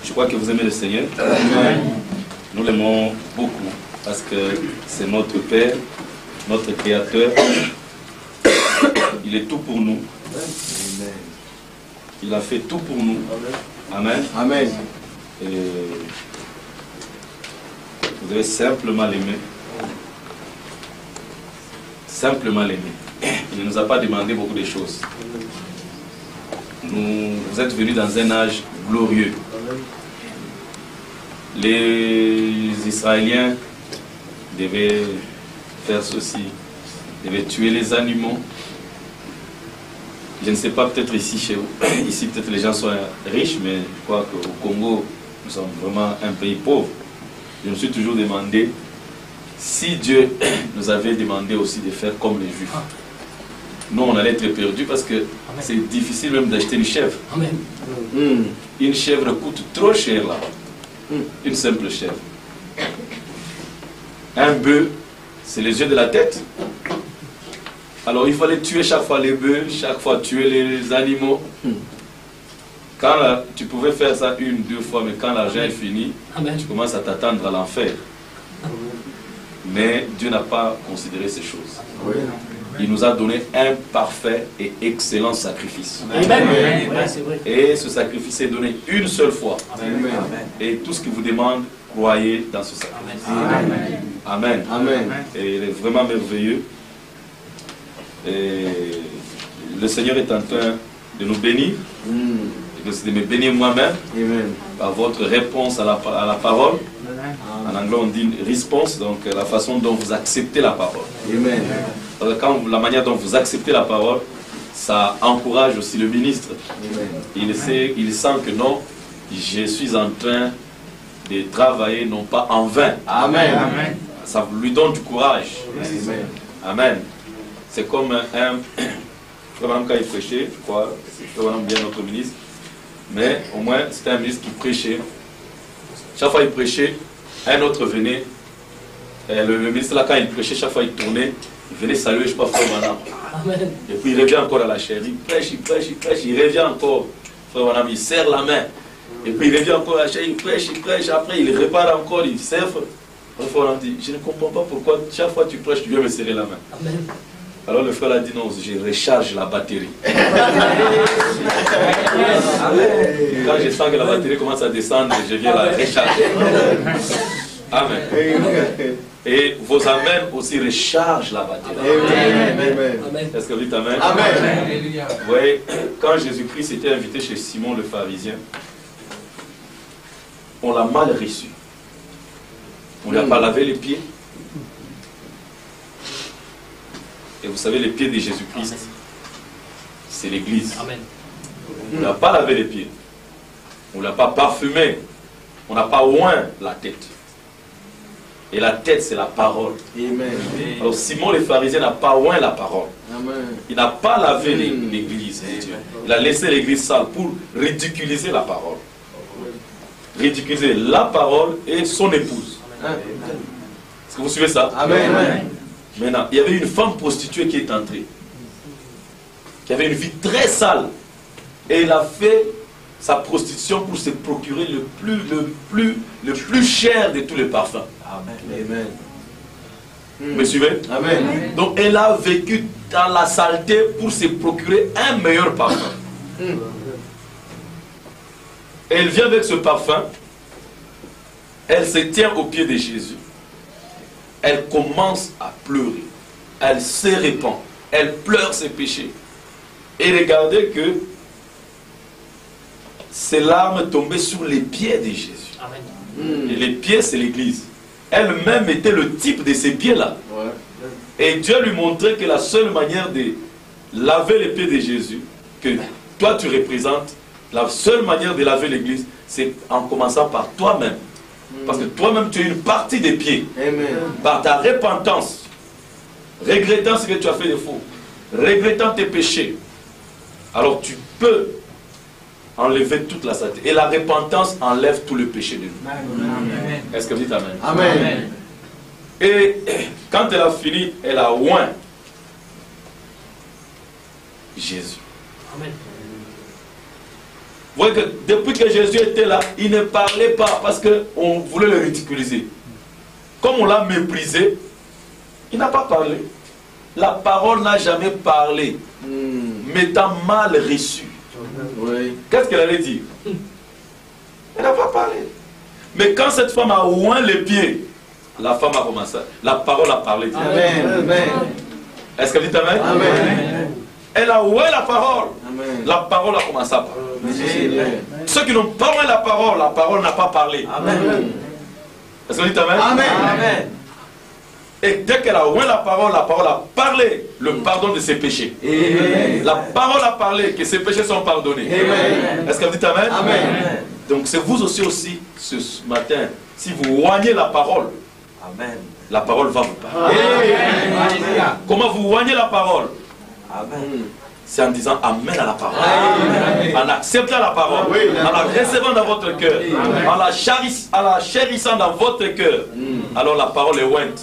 Je crois que vous aimez le Seigneur. Nous l'aimons beaucoup parce que c'est notre Père, notre Créateur. Il est tout pour nous. Il a fait tout pour nous. Amen. Amen. Et vous devez simplement l'aimer. Simplement l'aimer. Il ne nous a pas demandé beaucoup de choses. Vous êtes venus dans un âge glorieux. Les Israéliens devaient faire ceci, devaient tuer les animaux. Je ne sais pas, peut-être ici chez vous, ici peut-être les gens sont riches, mais je crois qu'au Congo, nous sommes vraiment un pays pauvre. Je me suis toujours demandé si Dieu nous avait demandé aussi de faire comme les Juifs. Nous, on allait être perdus parce que c'est difficile même d'acheter une chèvre. Amen. Une chèvre coûte trop cher là. Une simple chèvre. Un bœuf, c'est les yeux de la tête. Alors il fallait tuer chaque fois les bœufs, chaque fois tuer les animaux. Quand tu pouvais faire ça une, deux fois, mais quand l'argent est fini, tu commences à t'attendre à l'enfer. Mais Dieu n'a pas considéré ces choses. Il nous a donné un parfait et excellent sacrifice. Amen. Et ce sacrifice est donné une seule fois. Amen. Et tout ce qu'il vous demande, croyez dans ce sacrifice. Amen. Amen. Amen. Et il est vraiment merveilleux. Et le Seigneur est en train de nous bénir, de me bénir moi-même par votre réponse à la parole. En anglais on dit response, donc la façon dont vous acceptez la parole. Amen. La manière dont vous acceptez la parole, ça encourage aussi le ministre. Il sent que non, je suis en train de travailler non pas en vain. Amen. Ça lui donne du courage. Amen. Amen. C'est comme quand il prêchait, je crois, c'est vraiment bien notre ministre, mais au moins c'était un ministre qui prêchait. Chaque fois qu'il prêchait, un autre venait. Le ministre là, quand il prêchait, chaque fois il tournait, il venait saluer, je ne sais pas, Frère Manam. Et puis il revient encore à la chair, il prêche, il revient encore. Frère Manam, il serre la main. Et puis il revient encore à la chair, il prêche, après il repart encore, il serre. Frère Manam dit, je ne comprends pas pourquoi chaque fois que tu prêches, tu viens me serrer la main. Amen. Alors le frère a dit non, je recharge la batterie. Quand je sens que la batterie commence à descendre, je viens la recharger. Amen. Et vos amens aussi rechargent la batterie. Amen. Est-ce que vous dites amen? Amen. Vous voyez, quand Jésus-Christ était invité chez Simon le pharisien, on l'a mal reçu. On ne lui a pas lavé les pieds. Et vous savez, les pieds de Jésus-Christ, c'est l'église. On n'a pas lavé les pieds. On n'a pas parfumé. On n'a pas oint la tête. Et la tête, c'est la parole. Amen. Alors Simon le pharisien n'a pas oint la parole. Amen. Il n'a pas lavé l'église de Dieu. Il a laissé l'église sale pour ridiculiser la parole. Ridiculiser la parole et son épouse. Est-ce que vous suivez ça? Amen. Maintenant, il y avait une femme prostituée qui est entrée, qui avait une vie très sale, et elle a fait sa prostitution pour se procurer le plus cher de tous les parfums. Amen. Vous me suivez? Amen. Donc elle a vécu dans la saleté pour se procurer un meilleur parfum. Et elle vient avec ce parfum, elle se tient aux pieds de Jésus. Elle commence à pleurer. Elle se répand. Elle pleure ses péchés. Et regardez que ses larmes tombaient sur les pieds de Jésus. Amen. Et les pieds, c'est l'église. Elle-même était le type de ces pieds-là. Et Dieu lui montrait que la seule manière de laver les pieds de Jésus, que toi tu représentes, la seule manière de laver l'église, c'est en commençant par toi-même. Parce que toi-même, tu es une partie des pieds. Amen. Par ta repentance, regrettant ce que tu as fait de faux, regrettant tes péchés, alors tu peux enlever toute la saleté. Et la repentance enlève tout le péché de nous. Est-ce que vous dites amen? Amen. Et quand elle a fini, elle a oint Jésus. Amen. Vous voyez que depuis que Jésus était là, il ne parlait pas parce qu'on voulait le ridiculiser. Comme on l'a méprisé, il n'a pas parlé. La parole n'a jamais parlé, m'étant mal reçu. Oui. Qu'est-ce qu'elle allait dire? Elle n'a pas parlé. Mais quand cette femme a oint les pieds, la femme a commencé. La parole a parlé. Amen. Amen. Est-ce qu'elle dit Amen? Amen. Elle a oué la parole. Amen. La parole a commencé à parler. Amen. Ceux qui n'ont pas oué la parole n'a pas parlé. Amen. Est-ce qu'elle dit Amen? Amen. Et dès qu'elle a oué la parole a parlé le pardon de ses péchés. Amen. La parole a parlé que ses péchés sont pardonnés. Amen. Est-ce qu'elle dit Amen? Amen. Donc c'est vous aussi ce matin, si vous oignez la parole, Amen. la parole va vous parler. Amen. Comment vous oignez la parole? Amen. C'est en disant Amen à la parole. Amen. En acceptant la parole, Oui, en la recevant dans votre cœur, en la chérissant dans votre cœur, alors la parole est ointe.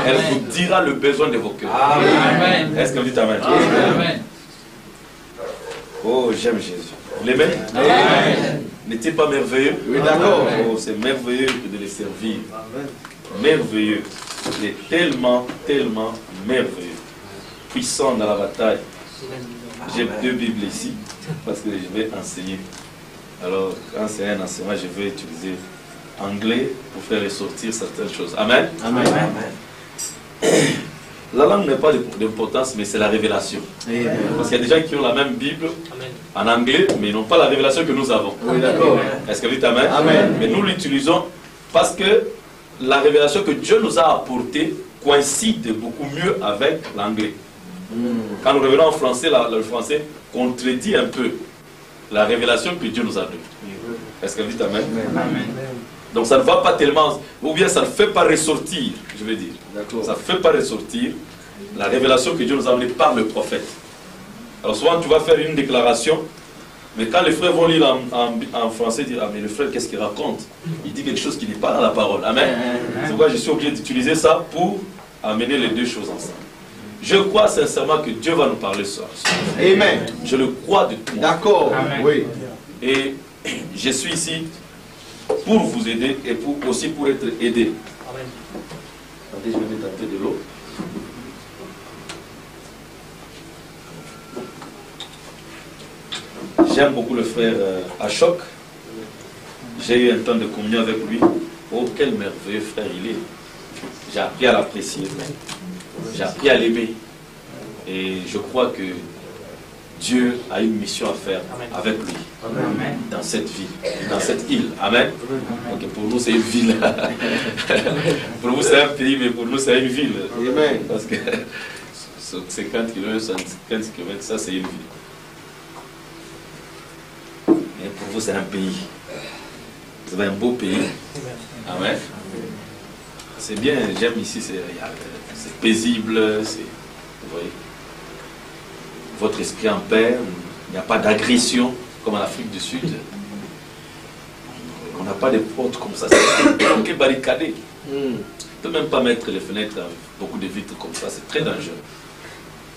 Elle vous dira le besoin de vos cœurs. Amen. Est-ce que vous dites Amen? Amen. Oh, j'aime Jésus. Vous l'aimez? Amen. N'est-il pas merveilleux? Oui, d'accord. Oh, c'est merveilleux de les servir. Merveilleux. Il est tellement, tellement merveilleux. Puissant dans la bataille. J'ai deux Bibles ici parce que je vais enseigner. Alors, quand c'est un enseignement, je vais utiliser anglais pour faire ressortir certaines choses. Amen. Amen. La langue n'est pas d'importance, mais c'est la révélation. Amen. Parce qu'il y a des gens qui ont la même Bible en anglais, mais ils n'ont pas la révélation que nous avons. Oui, d'accord. Est-ce que vous dites Amen? Amen. Mais nous l'utilisons parce que la révélation que Dieu nous a apportée coïncide beaucoup mieux avec l'anglais. Quand nous revenons en français, le français contredit un peu la révélation que Dieu nous a donnée. Est-ce que vous dites Amen? Amen. Donc ça ne va pas tellement, ou bien ça ne fait pas ressortir, je veux dire. D'accord. Ça ne fait pas ressortir la révélation que Dieu nous a donnée par le prophète. Alors souvent tu vas faire une déclaration, mais quand les frères vont lire en français, dire, ah mais le frère qu'est-ce qu'il raconte? Il dit quelque chose qui n'est pas dans la parole. Amen. C'est pourquoi je suis obligé d'utiliser ça pour amener les deux choses ensemble. Je crois sincèrement que Dieu va nous parler ce soir. Amen. Je le crois de tout mon cœur. D'accord. Oui. Et je suis ici pour vous aider et aussi pour être aidé. Attendez, je vais mettre un peu de l'eau. J'aime beaucoup le frère Ashok. J'ai eu un temps de communion avec lui. Oh, quel merveilleux frère il est. J'ai appris à l'apprécier. J'ai appris à l'aimer. Et je crois que Dieu a une mission à faire avec lui. Amen. Dans cette ville, dans cette île. Amen. Ok, pour nous c'est une ville. Pour vous c'est un pays, mais pour nous c'est une ville. Amen. Parce que 50 km, 50 km, ça c'est une ville. Mais pour vous c'est un pays. C'est un beau pays. Amen. C'est bien, j'aime ici, c'est paisible, vous voyez. Votre esprit en paix, il n'y a pas d'agression comme en Afrique du Sud. On n'a pas de portes comme ça, c'est barricadé. On ne peut même pas mettre les fenêtres, beaucoup de vitres comme ça, c'est très dangereux.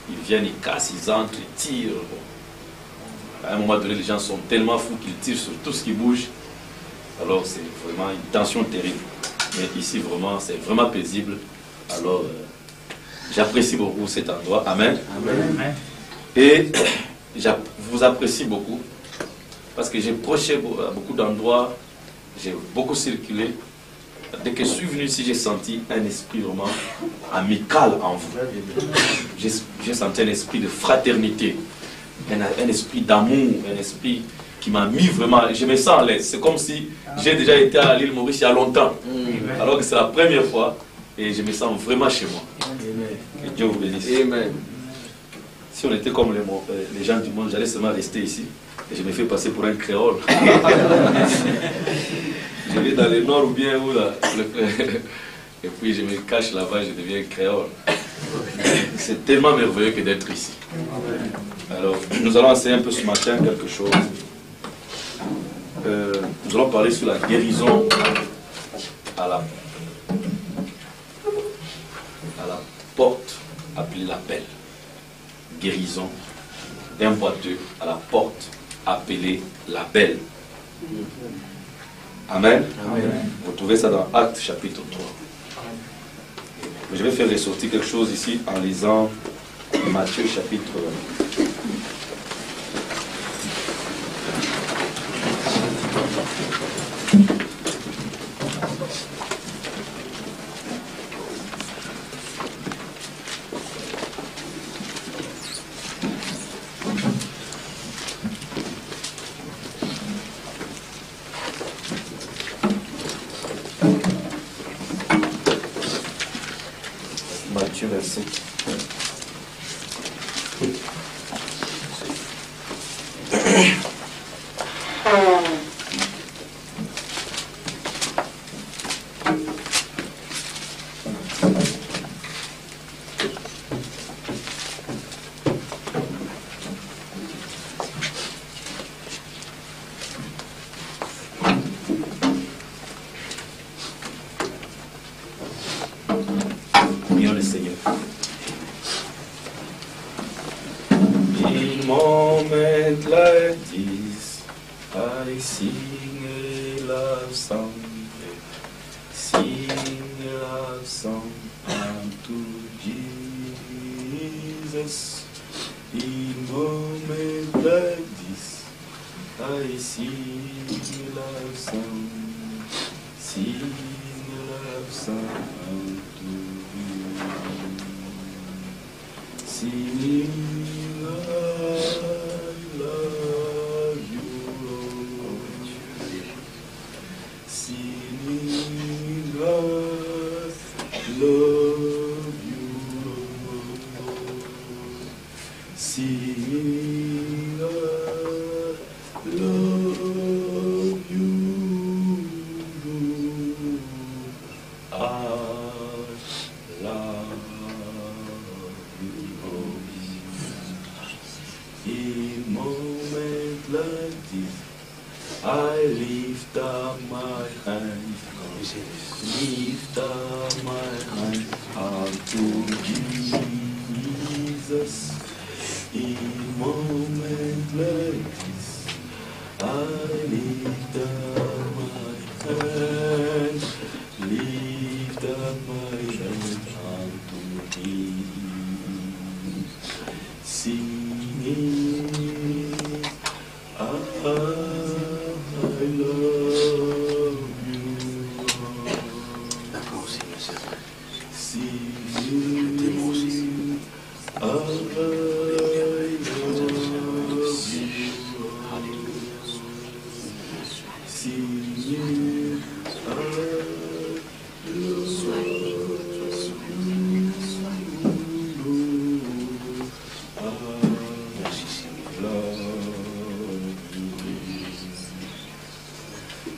Ils viennent, ils cassent, ils entrent, ils tirent. À un moment donné, les gens sont tellement fous qu'ils tirent sur tout ce qui bouge. Alors c'est vraiment une tension terrible. Mais ici, vraiment, c'est vraiment paisible. Alors, j'apprécie beaucoup cet endroit. Amen. Amen. Et je vous apprécie beaucoup parce que j'ai prêché à beaucoup d'endroits, j'ai beaucoup circulé. Dès que je suis venu ici, j'ai senti un esprit vraiment amical en vous. J'ai senti un esprit de fraternité, un esprit d'amour, un esprit qui m'a mis vraiment, je me sens à l'aise. C'est comme si j'ai déjà été à l'île Maurice il y a longtemps, alors que c'est la première fois et je me sens vraiment chez moi. Que Dieu vous bénisse. Amen. Si on était comme les gens du monde, j'allais seulement rester ici. Et je me fais passer pour un créole. Je vais dans le nord ou bien où là. Et puis je me cache là-bas, je deviens créole. C'est tellement merveilleux que d'être ici. Alors, nous allons enseigner un peu ce matin quelque chose. Nous allons parler sur la guérison à la porte, appelée l'appel. Guérison d'un boiteux à la porte, appelée la belle. Amen. Amen. Vous trouvez ça dans Actes chapitre 3. Je vais faire ressortir quelque chose ici en lisant Matthieu chapitre 1. Matthieu verset. Prions le Seigneur. In moment like this, I sing a love song, unto Jesus. In moment like this, I sing a love song, unto you. Singing, I love you, Lord. Singing, I love you, Lord. Singing, I love you, Lord. I love you. In moments like this, I lift up my hand, unto Jesus. In moments like this, I lift up my hand, unto Him, singing, I love you, singing, I love you, singing,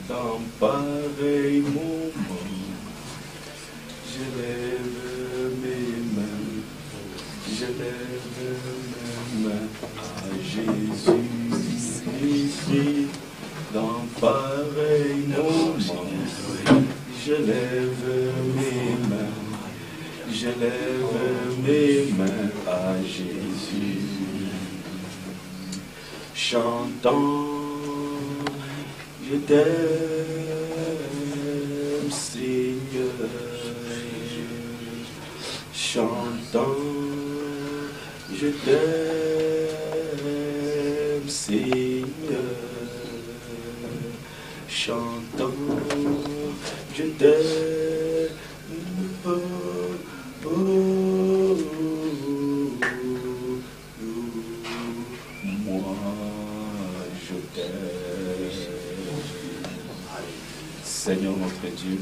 dans pareil moment, je lève mes mains à Jésus-Christ. Dans pareil moment, je lève mes mains à Jésus, chantant, je t'aime, Seigneur, chantant, je t'aime, Seigneur, chantant, je t'aime, moi je t'aime. Seigneur notre Dieu,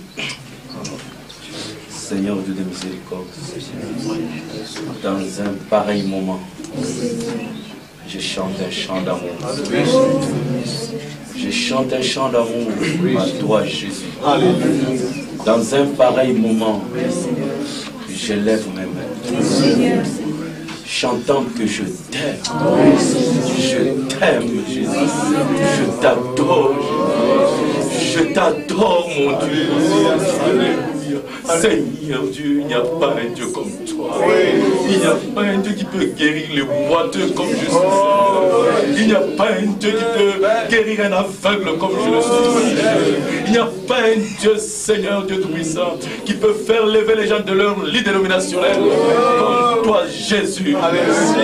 Seigneur Dieu de miséricorde, dans un pareil moment, je chante un chant d'amour. Je chante un chant d'amour à toi, Jésus. Dans un pareil moment, je lève mes mains, chantant que je t'aime. Je t'aime, Jésus. Je t'adore, Jésus. Je t'adore, mon Dieu. Alléluia. Seigneur Dieu, il n'y a pas un Dieu comme toi. Il n'y a pas un Dieu qui peut guérir les boiteux comme je suis. Il n'y a pas un Dieu qui peut guérir un aveugle comme je le suis. Il n'y a pas un Dieu, Seigneur Dieu Tout-Puissant, qui peut faire lever les gens de leur lit dénominationnel comme toi, Jésus.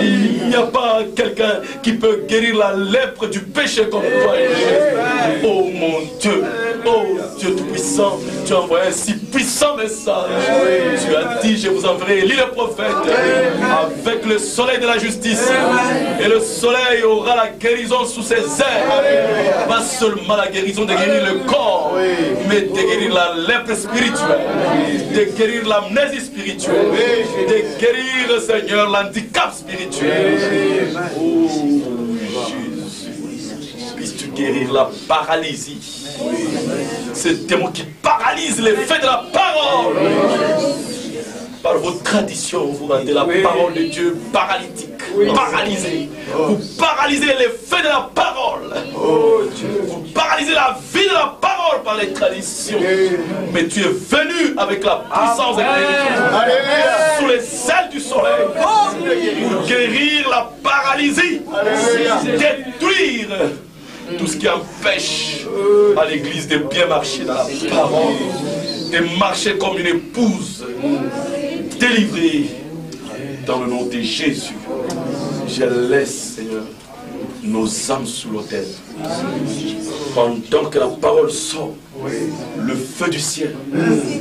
Il n'y a pas quelqu'un qui peut guérir la lèpre du péché comme toi, Jésus. Oh mon Dieu, oh Dieu Tout-Puissant, tu as envoyé un si puissant message. Tu as dit, je vous enverrai Élie le prophète avec le soleil de la justice. Et le soleil aura la guérison sous ses ailes. Pas seulement la guérison de guérir le corps, mais de guérir la lèpre spirituelle, de guérir l'amnésie spirituelle, de guérir, Seigneur, l'handicap spirituel. Oh Jésus, puisses-tu guérir la paralysie. Ce démon qui paralyse l'effet de la parole. Par vos traditions, vous rendez la parole de Dieu paralytique, paralysée. Vous paralysez l'effet de la parole. Vous paralysez la vie de la parole par les traditions. Mais tu es venu avec la puissance de Dieu sous les ailes du soleil pour guérir la paralysie, détruire tout ce qui empêche à l'église de bien marcher dans la parole, de marcher comme une épouse délivrée dans le nom de Jésus. Je laisse, Seigneur, nos âmes sous l'autel. Pendant que la parole sort, le feu du ciel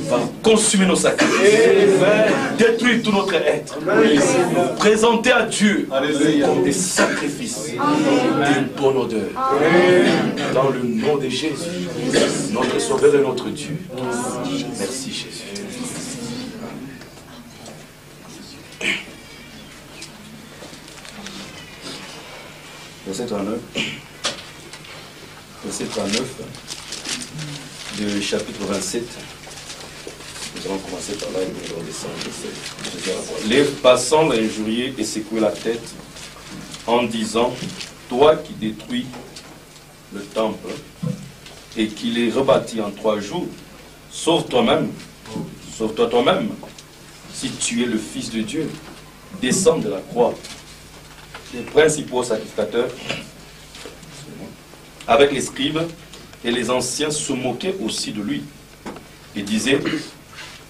va consumer nos sacrifices, détruire tout notre être, nous présenter à Dieu comme des sacrifices d'une bonne odeur. Dans le nom de Jésus, notre Sauveur et notre Dieu. Merci Jésus. Verset 39. Verset 39 du chapitre 27. Nous allons commencer par là et nous allons descendre. Les passants l'injuriaient et secouaient la tête en disant: toi qui détruis le temple et qui les rebâtis en 3 jours, sauve-toi toi-même, si tu es le Fils de Dieu, descends de la croix. Les principaux sacrificateurs, avec les scribes et les anciens, se moquaient aussi de lui et disaient: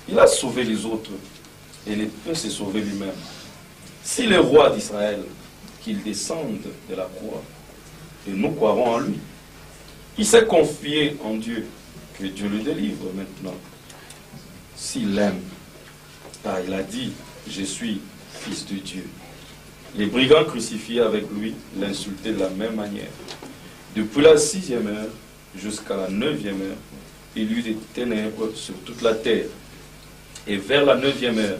il a sauvé les autres et ne peut se sauver lui-même. Si le roi d'Israël, qu'il descende de la croix, et nous croirons en lui. Il s'est confié en Dieu, que Dieu le délivre maintenant. S'il l'aime, car il a dit: je suis fils de Dieu. Les brigands crucifiés avec lui l'insultaient de la même manière. Depuis la 6e heure jusqu'à la 9e heure, il y eut des ténèbres sur toute la terre. Et vers la 9e heure,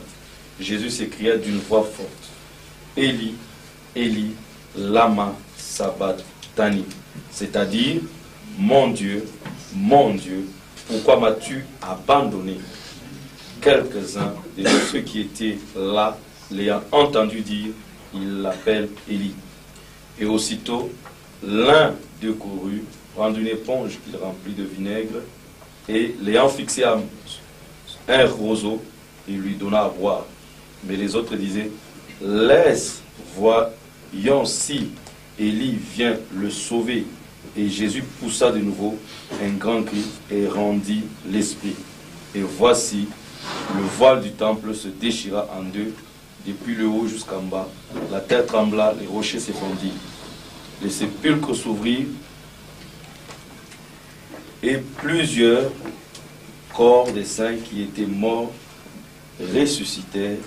Jésus s'écria d'une voix forte: Élie, Élie, lama sabachthani. C'est-à-dire: mon Dieu, pourquoi m'as-tu abandonné? Quelques-uns de ceux qui étaient là, l'ayant entendu dire: il l'appelle Élie. Et aussitôt, l'un d'eux courut, prendre une éponge qu'il remplit de vinaigre, et l'ayant fixé à un roseau, il lui donna à boire. Mais les autres disaient: laisse, voyons si Élie vient le sauver. Et Jésus poussa de nouveau un grand cri et rendit l'esprit. Et voici, le voile du temple se déchira en deux, depuis le haut jusqu'en bas. La terre trembla, les rochers s'effondirent. Les sépulcres s'ouvrirent, et plusieurs corps des saints qui étaient morts ressuscitèrent.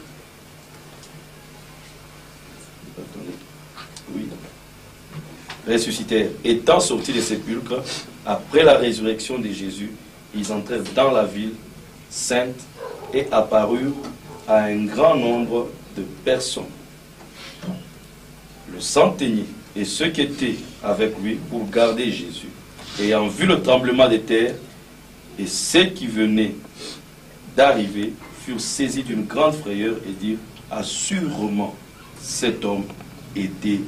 Ressuscitèrent. Étant sortis des sépulcres, après la résurrection de Jésus, ils entrèrent dans la ville sainte et apparurent à un grand nombre de personnes. Le centenier et ceux qui étaient avec lui pour garder Jésus, ayant vu le tremblement des terres et ceux qui venaient d'arriver, furent saisis d'une grande frayeur et dirent: assurément, cet homme était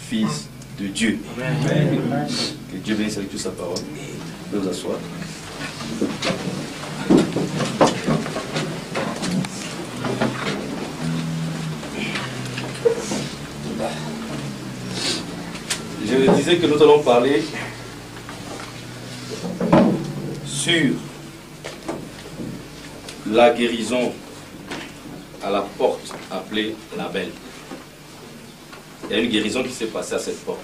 fils de Dieu. Amen. Que Dieu bénisse avec toute sa parole. Vous pouvez vous asseoir. disait que nous allons parler sur la guérison à la porte appelée la Belle. Il y a une guérison qui s'est passée à cette porte.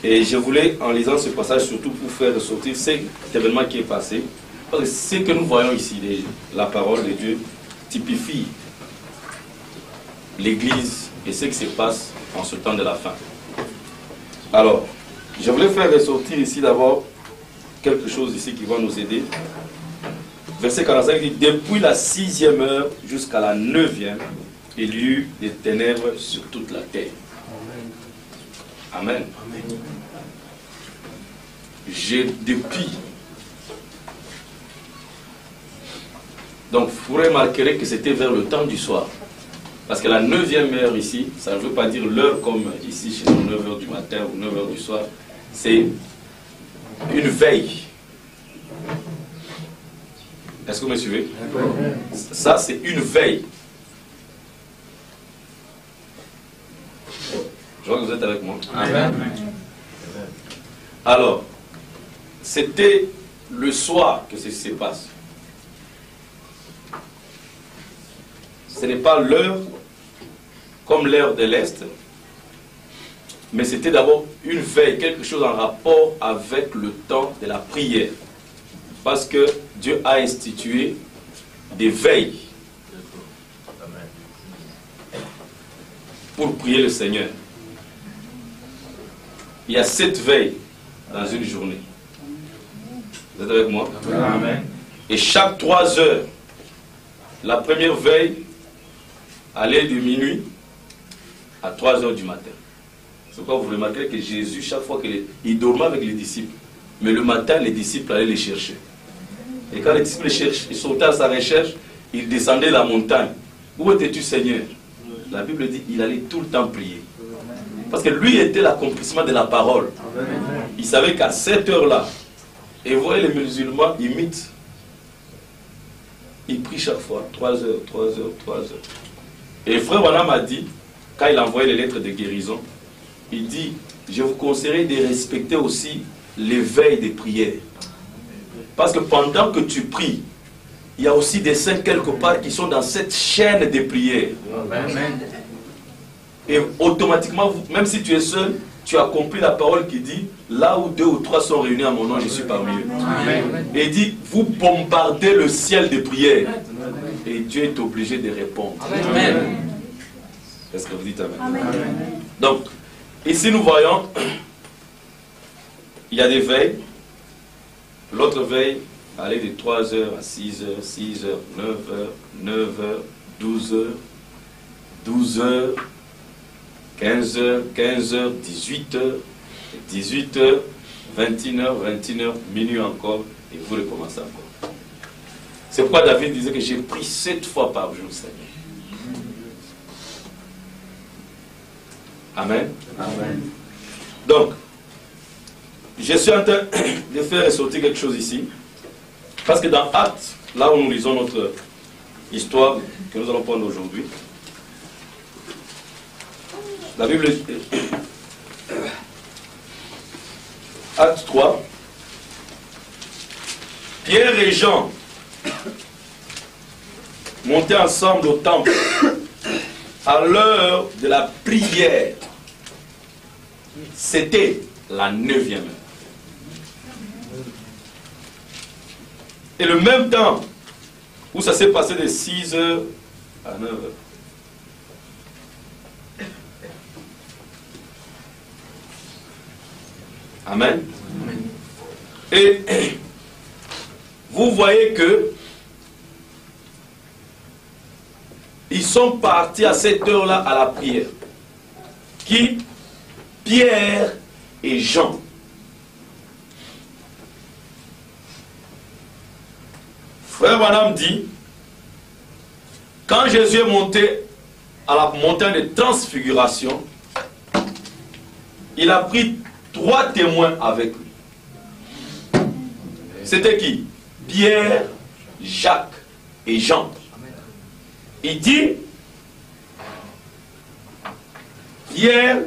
Et je voulais, en lisant ce passage, surtout pour faire ressortir cet événement qui est passé, parce que ce que nous voyons ici, la parole de Dieu, typifie l'Église et ce qui se passe en ce temps de la fin. Alors, je voulais faire ressortir ici d'abord quelque chose ici qui va nous aider. Verset 45 dit, depuis la 6e heure jusqu'à la 9e, il y eut des ténèbres sur toute la terre. Amen. Depuis. Donc, vous remarquerez que c'était vers le temps du soir. Parce que la 9e heure ici, ça ne veut pas dire l'heure comme ici chez nous, 9h du matin ou 9h du soir. C'est une veille. Est-ce que vous me suivez? Ça, c'est une veille. Je vois que vous êtes avec moi. Amen. Alors, c'était le soir que ceci se passe. Ce n'est pas l'heure comme l'heure de l'Est, mais c'était d'abord une veille, quelque chose en rapport avec le temps de la prière. Parce que Dieu a institué des veilles pour prier le Seigneur. Il y a 7 veilles dans une journée. Vous êtes avec moi? Amen. Et chaque 3 heures, la première veille allait de minuit à 3 heures du matin. C'est pourquoi vous remarquerez que Jésus, chaque fois qu'il dormait avec les disciples, mais le matin, les disciples allaient les chercher. Et quand les disciples ils sautaient à sa recherche, ils descendaient la montagne. Où étais-tu, Seigneur? La Bible dit qu'il allait tout le temps prier. Parce que lui était l'accomplissement de la parole. Il savait qu'à cette heure-là, et vous voyez les musulmans imitent. Ils prient chaque fois, 3 heures, 3 heures, 3 heures. Et Frère Branham a dit, quand il a envoyé les lettres de guérison, il dit, je vous conseillerais de respecter aussi les veilles des prières. Parce que pendant que tu pries, il y a aussi des saints quelque part qui sont dans cette chaîne de prières. Amen. Et automatiquement, même si tu es seul, tu as compris la parole qui dit, là où 2 ou 3 sont réunis à mon nom, je suis parmi eux. Amen. Et il dit, vous bombardez le ciel de prières. Et Dieu est obligé de répondre. Amen. Est-ce que vous dites Amen? Amen. Donc, ici nous voyons, il y a des veilles. L'autre veille allait de 3 heures à 6 heures, 6 heures, 9 heures, 9 heures, 12 heures, 12 heures, 15 heures, 15 heures, 18 heures, 18 heures, 21 heures, 21 heures, minuit encore, et vous recommencez encore. C'est pourquoi David disait que j'ai prié 7 fois par jour, Seigneur. Amen. Amen. Donc, je suis en train de faire ressortir quelque chose ici. Parce que dans Actes, là où nous lisons notre histoire que nous allons prendre aujourd'hui, la Bible, Actes 3, Pierre et Jean montaient ensemble au temple à l'heure de la prière. C'était la 9e heure. Et le même temps où ça s'est passé de 6 heures à 9 heures. Amen. Et vous voyez que ils sont partis à cette heure-là à la prière. Qui? Pierre et Jean. Frère Branham dit, quand Jésus est monté à la montagne de transfiguration, il a pris 3 témoins avec lui. C'était qui? Pierre, Jacques et Jean. Il dit, Pierre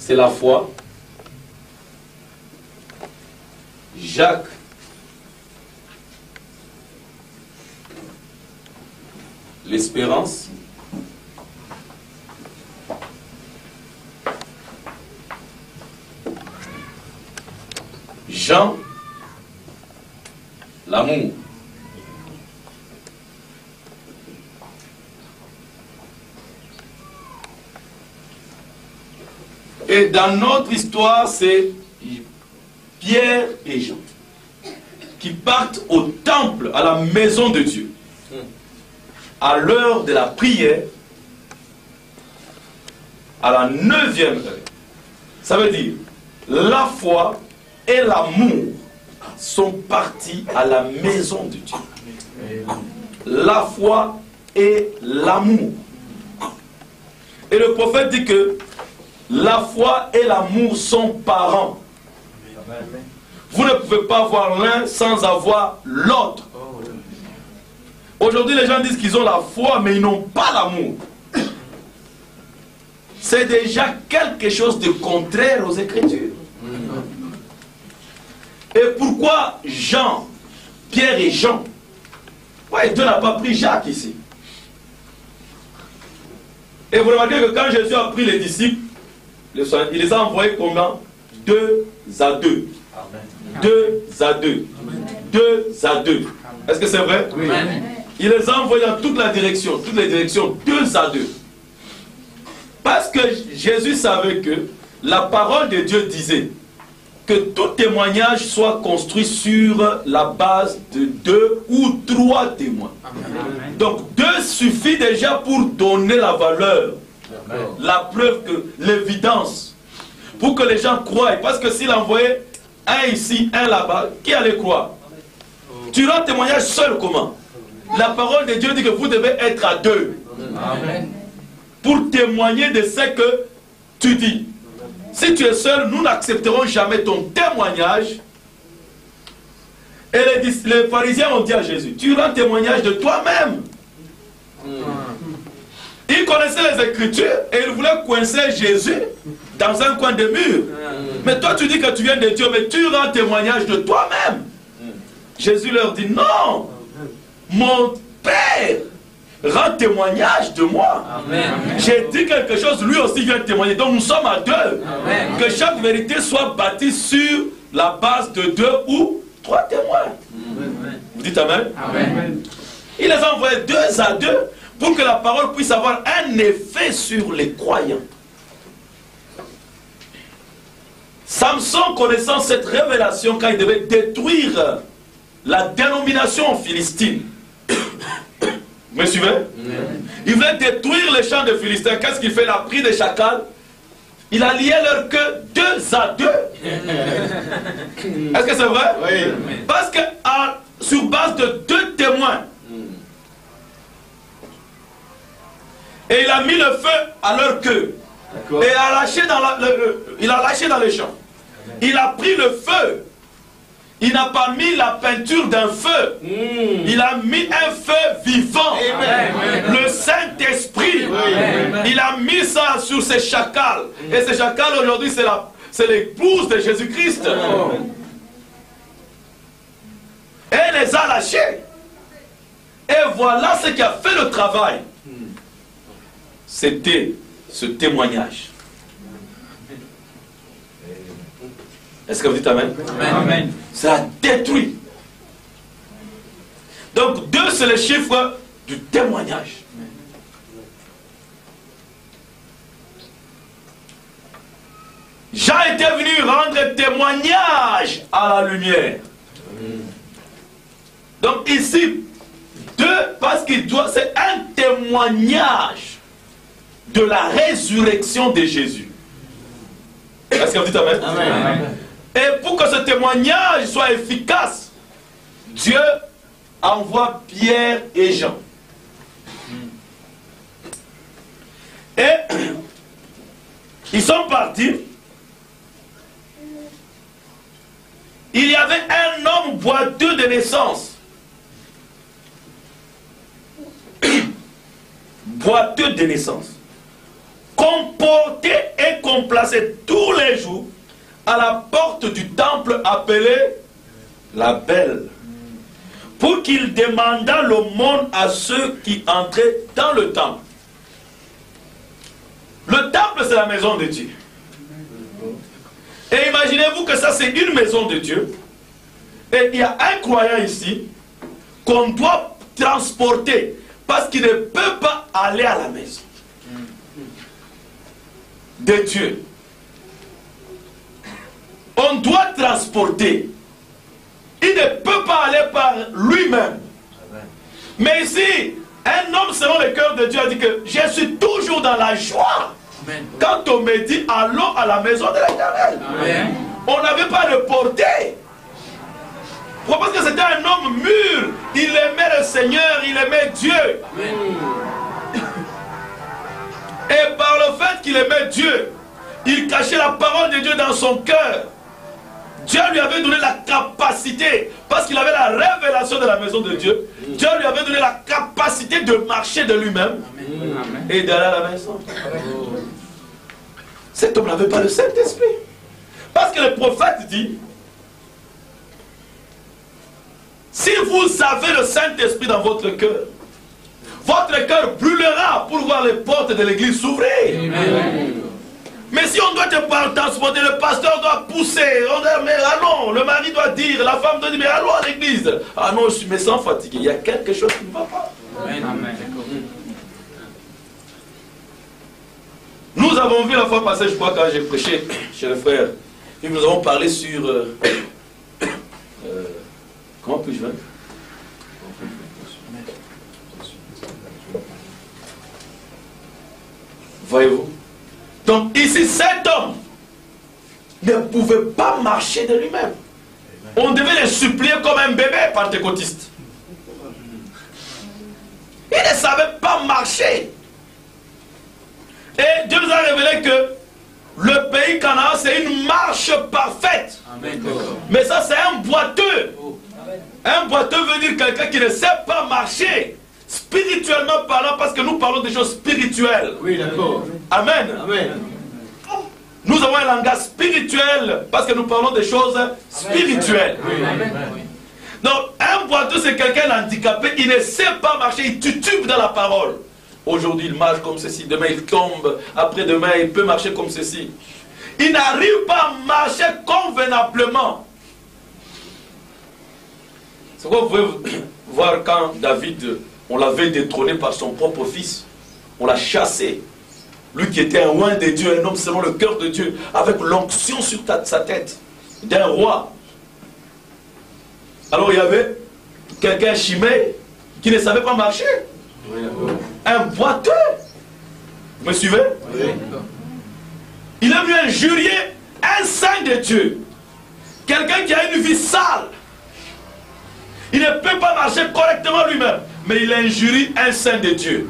c'est la foi. Jacques, l'espérance. Jean, l'amour. Et dans notre histoire, c'est Pierre et Jean qui partent au temple, à la maison de Dieu, à l'heure de la prière, à la 9e heure. Ça veut dire, la foi et l'amour sont partis à la maison de Dieu. La foi et l'amour. Et le prophète dit que la foi et l'amour sont parents. Vous ne pouvez pas avoir l'un sans avoir l'autre. Aujourd'hui, les gens disent qu'ils ont la foi, mais ils n'ont pas l'amour. C'est déjà quelque chose de contraire aux Écritures. Et pourquoi Jean, Pierre et Jean? Ouais, Dieu n'a pas pris Jacques ici. Et vous remarquez que quand Jésus a pris les disciples, il les a envoyés comment? 2 à 2. 2 à 2. 2 à 2. Est-ce que c'est vrai? Oui. Il les a envoyés dans toutes les directions, 2 à 2. Parce que Jésus savait que la parole de Dieu disait que tout témoignage soit construit sur la base de 2 ou 3 témoins. Amen. Donc 2 suffit déjà pour donner la valeur, la preuve, l'évidence, pour que les gens croient. Parce que s'il envoyait un ici, un là-bas, qui allait croire? Tu rends témoignage seul comment? La parole de Dieu dit que vous devez être à 2. Amen. Pour témoigner de ce que tu dis. Si tu es seul, nous n'accepterons jamais ton témoignage. Et les pharisiens ont dit à Jésus, tu rends témoignage de toi-même. Ils connaissaient les Écritures et ils voulaient coincer Jésus dans un coin de mur. Mais toi tu dis que tu viens de Dieu, mais tu rends témoignage de toi-même. Jésus leur dit, non, mon Père rend témoignage de moi. J'ai dit quelque chose, lui aussi vient témoigner. Donc nous sommes à 2. Amen. Que chaque vérité soit bâtie sur la base de 2 ou 3 témoins. Amen. Vous dites Amen? Amen. Il les a envoyés 2 à 2 pour que la parole puisse avoir un effet sur les croyants. Samson, connaissant cette révélation, quand il devait détruire la dénomination philistine, vous me suivez? Il voulait détruire les champs des Philistins. Qu'est-ce qu'il fait? Il a pris des chacals. Il a lié leur queue 2 à 2. Est-ce que c'est vrai? Oui. Parce que sur base de 2 témoins. Et il a mis le feu à leur queue. Et il a lâché dans les champs. Il a pris le feu. Il n'a pas mis la peinture d'un feu. Il a mis un feu vivant. Amen. Le Saint-Esprit. Il a mis ça sur ces chacals. Et ces chacals aujourd'hui, c'est l'épouse de Jésus-Christ. Et il les a lâchés. Et voilà ce qui a fait le travail. C'était ce témoignage. Est-ce que vous dites Amen? Amen. Ça a détruit. Donc 2, c'est le chiffre du témoignage. Jean était venu rendre témoignage à la lumière. Donc ici, 2, parce qu'il doit, c'est un témoignage de la résurrection de Jésus. Est-ce que vous dites Amen? Amen. Amen. Et pour que ce témoignage soit efficace, Dieu envoie Pierre et Jean. Et ils sont partis. Il y avait un homme boiteux de naissance. Boiteux de naissance. Qu'on qu'on portait et qu'on plaçait tous les jours à la porte du temple appelé la Belle, pour qu'il demandât l'aumône à ceux qui entraient dans le temple. Le temple, c'est la maison de Dieu. Et imaginez-vous que ça, c'est une maison de Dieu. Et il y a un croyant ici qu'on doit transporter parce qu'il ne peut pas aller à la maison de Dieu. On doit transporter. Il ne peut pas aller par lui-même. Mais ici, un homme selon le cœur de Dieu a dit que je suis toujours dans la joie. Quand on me dit allons à la maison de l'Éternel. On n'avait pas de portée. Pourquoi? Parce que c'était un homme mûr. Il aimait le Seigneur, il aimait Dieu. Et par le fait qu'il aimait Dieu, il cachait la parole de Dieu dans son cœur. Dieu lui avait donné la capacité, parce qu'il avait la révélation de la maison de Dieu, Dieu lui avait donné la capacité de marcher de lui-même et d'aller à la maison. Cet homme n'avait pas le Saint-Esprit. Parce que le prophète dit, si vous avez le Saint-Esprit dans votre cœur brûlera pour voir les portes de l'église s'ouvrir. Mais si on doit te transporter, le pasteur doit pousser, on doit, mais allons, le mari doit dire, la femme doit dire, mais allons à l'église. Ah non, je me sens fatigué, il y a quelque chose qui ne va pas. Nous avons vu la fois passée, je crois, quand j'ai prêché chez le frère, et nous avons parlé sur... comment puis-je vaincre? Voyez-vous? Donc ici, cet homme ne pouvait pas marcher de lui-même. On devait le supplier comme un bébé pentecôtiste. Il ne savait pas marcher. Et Dieu nous a révélé que le pays Canaan, c'est une marche parfaite. Amen. Mais ça, c'est un boiteux. Un boiteux veut dire quelqu'un qui ne sait pas marcher. Spirituellement parlant, parce que nous parlons des choses spirituelles. Oui, d'accord. Amen. Amen. Nous avons un langage spirituel parce que nous parlons des choses spirituelles. Oui. Donc, un boiteux, c'est quelqu'un handicapé, il ne sait pas marcher, il titube dans la parole. Aujourd'hui, il marche comme ceci, demain il tombe, après-demain il peut marcher comme ceci. Il n'arrive pas à marcher convenablement. C'est quoi vous pouvez voir quand David, on l'avait détrôné par son propre fils. On l'a chassé. Lui qui était un oint de Dieu, un homme selon le cœur de Dieu, avec l'onction sur sa tête, d'un roi. Alors il y avait quelqu'un chimé qui ne savait pas marcher. Oui, un boiteux. Vous me suivez? Oui. Il est venu injurier un saint de Dieu. Quelqu'un qui a une vie sale. Il ne peut pas marcher correctement lui-même. Mais il injurie un saint de Dieu.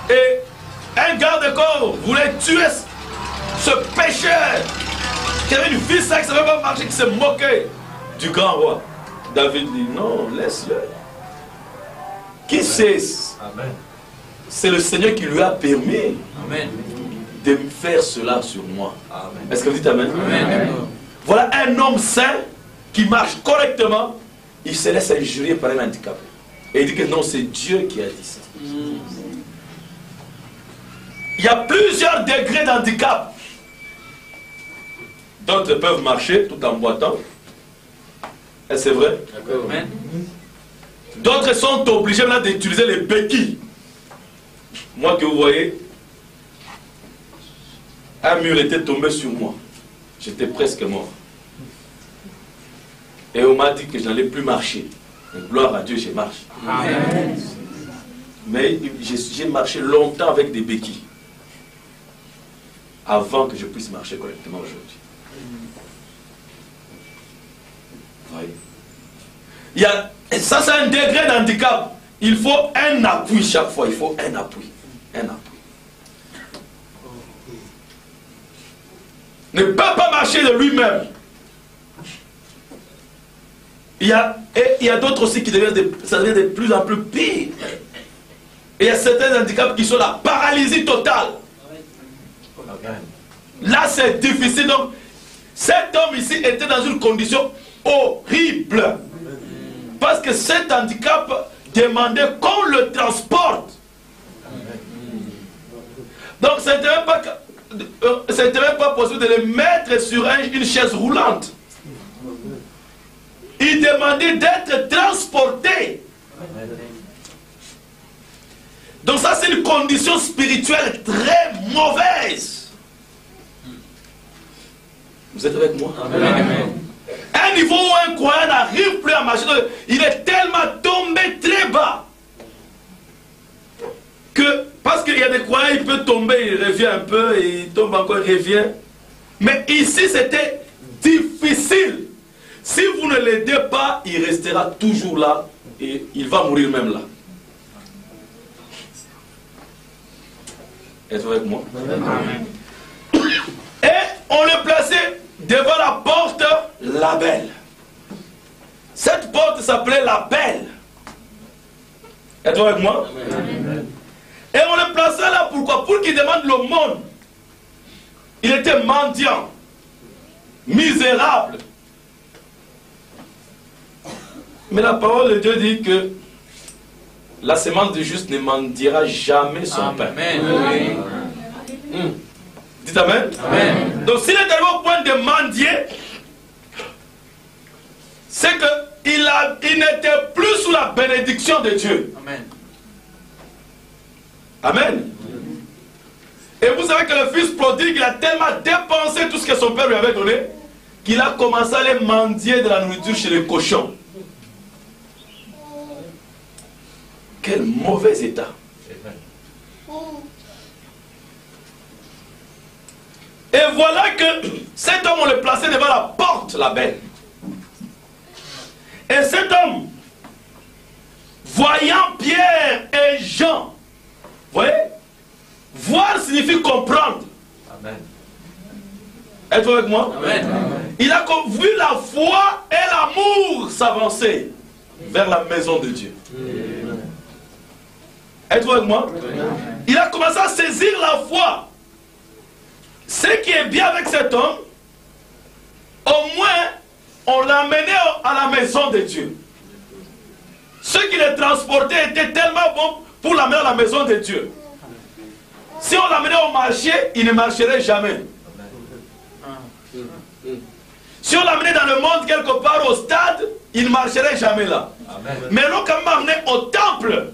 Et un garde-corps voulait tuer ce pécheur qui avait une vie sale, qui ne savait pas marcher, qui se moquait du grand roi. David dit non, laisse-le. Qui c'est? C'est le Seigneur qui lui a permis de faire cela sur moi. Est-ce que vous dites amen? Amen. Voilà un homme saint qui marche correctement. Il se laisse injurier par un handicapé. Et il dit que non, c'est Dieu qui a dit ça. Il y a plusieurs degrés d'handicap. D'autres peuvent marcher tout en boitant. Et c'est vrai? Amen. D'autres sont obligés maintenant d'utiliser les béquilles. Moi que vous voyez, un mur était tombé sur moi. J'étais presque mort. Et on m'a dit que je n'allais plus marcher. Mais gloire à Dieu, je marche. Amen. Mais j'ai marché longtemps avec des béquilles. Avant que je puisse marcher correctement aujourd'hui. Voyez. Ça, c'est un degré d'handicap. Il faut un appui chaque fois. Il faut un appui. Un appui. Ne peut pas marcher de lui-même. Il y a d'autres aussi qui deviennent ça devient de plus en plus pire. Et il y a certains handicaps qui sont la paralysie totale. Là, c'est difficile. Donc, cet homme ici était dans une condition horrible. Parce que cet handicap demandait qu'on le transporte. Donc, ce n'était même pas possible de le mettre sur une chaise roulante. Il demandait d'être transporté. Donc ça, c'est une condition spirituelle très mauvaise. Vous êtes avec moi? Amen. Un niveau où un croyant n'arrive plus à marcher, il est tellement tombé très bas que, parce qu'il y a des croyants, il peut tomber, il revient un peu, il tombe encore, il revient. Mais ici, c'était difficile. Si vous ne l'aidez pas, il restera toujours là et il va mourir même là. Êtes-vous avec moi? Amen. Et on le plaçait devant la porte la Belle. Cette porte s'appelait la Belle. Êtes-vous avec moi? Amen. Et on le plaçait là, pourquoi? Pour qu'il demande l'aumône. Il était mendiant, misérable. Mais la parole de Dieu dit que la semence du juste ne mendiera jamais son pain. Amen. Dites Amen. Amen. Donc s'il est arrivé au point de mendier, c'est qu'il n'était plus sous la bénédiction de Dieu. Amen. Amen. Et vous savez que le fils prodigue, il a tellement dépensé tout ce que son père lui avait donné, qu'il a commencé à aller mendier de la nourriture chez les cochons. Quel mauvais état. Et voilà que cet homme, on le plaçait devant la porte, la Belle. Et cet homme, voyant Pierre et Jean, vous voyez, voir signifie comprendre. Amen. Êtes-vous avec moi? Amen. Il a vu la foi et l'amour s'avancer vers la maison de Dieu. Êtes-vous avec moi? Il a commencé à saisir la foi. Ce qui est bien avec cet homme, au moins, on l'a amené à la maison de Dieu. Ce qui le transportait était tellement bon pour l'amener à la maison de Dieu. Si on l'amenait au marché, il ne marcherait jamais. Si on l'amenait dans le monde quelque part au stade, il ne marcherait jamais là. Mais l'on quand même amené au temple.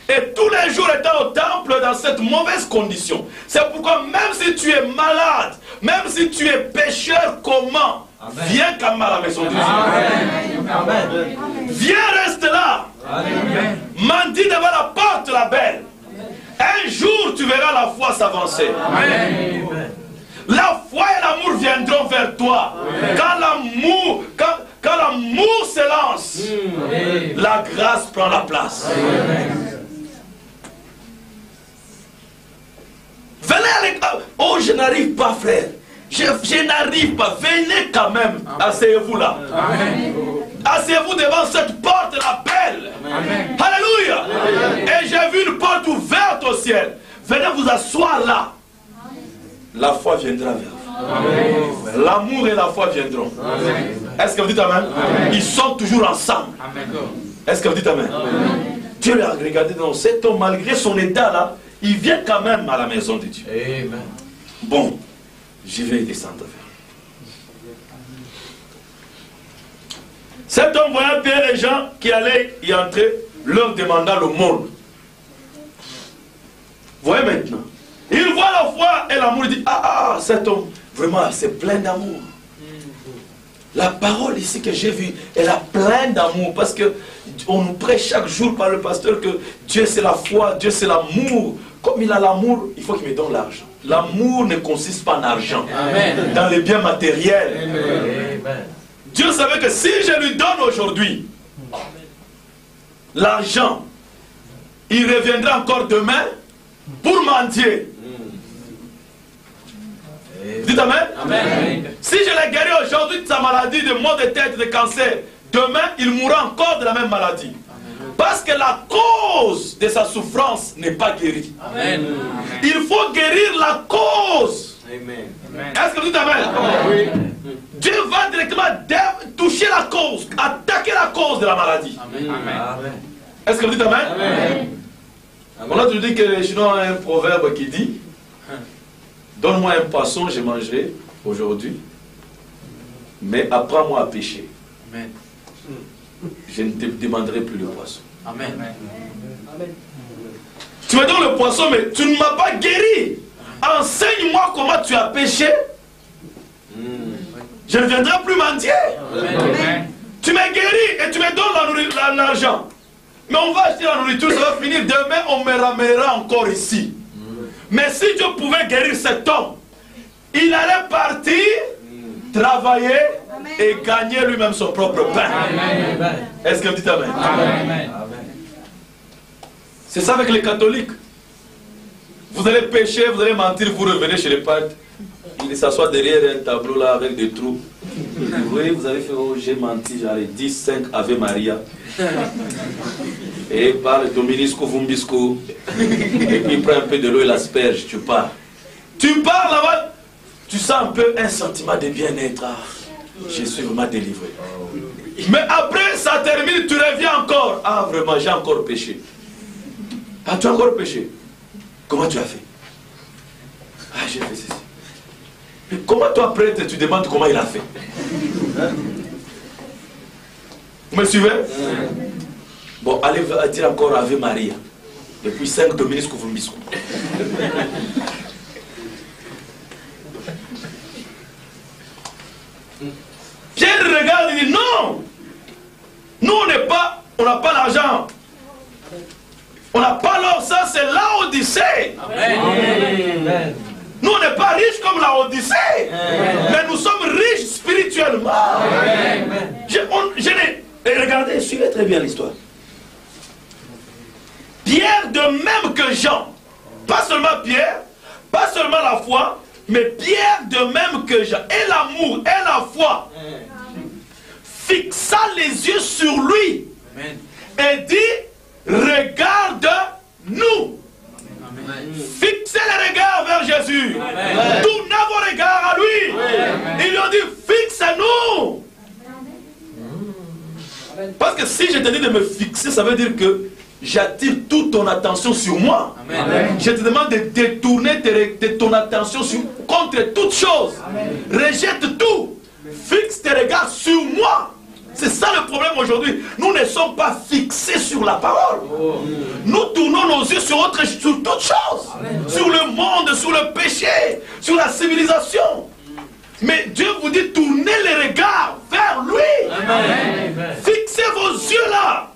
Et tous les jours étant au temple dans cette mauvaise condition. C'est pourquoi même si tu es malade, même si tu es pécheur, comment? Amen. Viens quand même à la maison de Dieu. Amen. Amen. Viens, reste là. Amen. Mendie devant la porte, la Belle. Un jour, tu verras la foi s'avancer. Amen. La foi et l'amour viendront vers toi. Amen. Quand l'amour se lance, la grâce prend la place. Amen. Venez à l'école. Oh, je n'arrive pas, frère. Je n'arrive pas. Venez quand même. Asseyez-vous là. Asseyez-vous devant cette porte, la Belle. Amen. Alléluia. Amen. Et j'ai vu une porte ouverte au ciel. Venez vous asseoir là. La foi viendra vers vous. L'amour et la foi viendront. Est-ce que vous dites Amen? Amen. Ils sont toujours ensemble. Est-ce que vous dites Amen? Amen. Dieu l'a regardé dans cet homme, malgré son état là. Il vient quand même à la maison de Dieu. Amen. Bon, je vais descendre vers lui. Cet homme voyant Pierre et Jean qui allaient y entrer, leur demanda l'aumône. Voyez maintenant. Il voit la foi et l'amour, il dit, ah, cet homme, vraiment, c'est plein d'amour. La parole ici que j'ai vue, elle a plein d'amour, parce que on nous prêche chaque jour par le pasteur que Dieu c'est la foi, Dieu c'est l'amour. Comme il a l'amour, il faut qu'il me donne l'argent. L'amour ne consiste pas en argent, Amen. Dans les biens matériels. Amen. Dieu savait que si je lui donne aujourd'hui l'argent, il reviendra encore demain pour mendier. Dites Amen. Amen. Si je l'ai guéri aujourd'hui de sa maladie, de maux de tête, de cancer, demain il mourra encore de la même maladie. Parce que la cause de sa souffrance n'est pas guérie. Amen. Il faut guérir la cause. Amen. Est-ce que vous dites Amen? Oui. Dieu va directement toucher la cause, attaquer la cause de la maladie. Amen. Est-ce que vous dites Amen? Amen. On a toujours dit que les Chinois ont un proverbe qui dit: donne-moi un poisson, je mangerai aujourd'hui, mais apprends-moi à pêcher. Amen. Je ne te demanderai plus le poisson. Amen. Tu me donnes le poisson, mais tu ne m'as pas guéri. Enseigne-moi comment tu as pêché. Je ne viendrai plus mendier. Amen. Tu m'as guéri et tu me donnes l'argent. Mais on va acheter la nourriture, ça va finir. Demain, on me ramènera encore ici. Mais si Dieu pouvait guérir cet homme, il allait partir, travailler et gagner lui-même son propre pain. Est-ce que vous dites Amen? Amen. C'est ça avec les catholiques. Vous allez pécher, vous allez mentir, vous revenez chez les pâtres. Il s'assoit derrière un tableau là avec des trous. Oui, vous avez fait, oh, j'ai menti, j'allais 10, 5 Ave Maria. Et parle Dominisco Vumbisco. Et puis il prend un peu de l'eau et l'asperge, tu pars. Tu pars là-bas, tu sens un peu un sentiment de bien-être. Ah, je suis vraiment délivré. Mais après, ça termine, tu reviens encore. Ah, vraiment, j'ai encore péché. Ah, tu as encore péché. Comment tu as fait? Ah, j'ai fait ceci. Mais comment toi, prêtre, tu demandes comment il a fait? Vous me suivez? Bon, allez dire encore Ave Maria. Et puis 5 Dominisco Vumbisco. Pierre regarde et dit non! Nous, on n'a pas l'argent. On n'a pas l'or, ça c'est l'Odyssée. Amen. Nous, on n'est pas riches comme la Odyssée, mais nous sommes riches spirituellement. Regardez, suivez très bien l'histoire. Pierre, de même que Jean, pas seulement Pierre, pas seulement la foi, mais Pierre, de même que Jean, et l'amour, et la foi, fixa les yeux sur lui et dit: regarde-nous. Fixez les regards vers Jésus. Tournez vos regards à lui. Ils lui ont dit: fixe-nous. Parce que si je te dis de me fixer, ça veut dire que j'attire toute ton attention sur moi. Je te demande de détourner ton attention contre toute chose. Rejette tout. Fixe tes regards sur moi. C'est ça le problème aujourd'hui. Nous ne sommes pas fixés sur la parole. Nous tournons nos yeux sur toute chose. Sur le monde, sur le péché, sur la civilisation. Mais Dieu vous dit: tournez les regards vers lui. Amen. Fixez vos yeux là.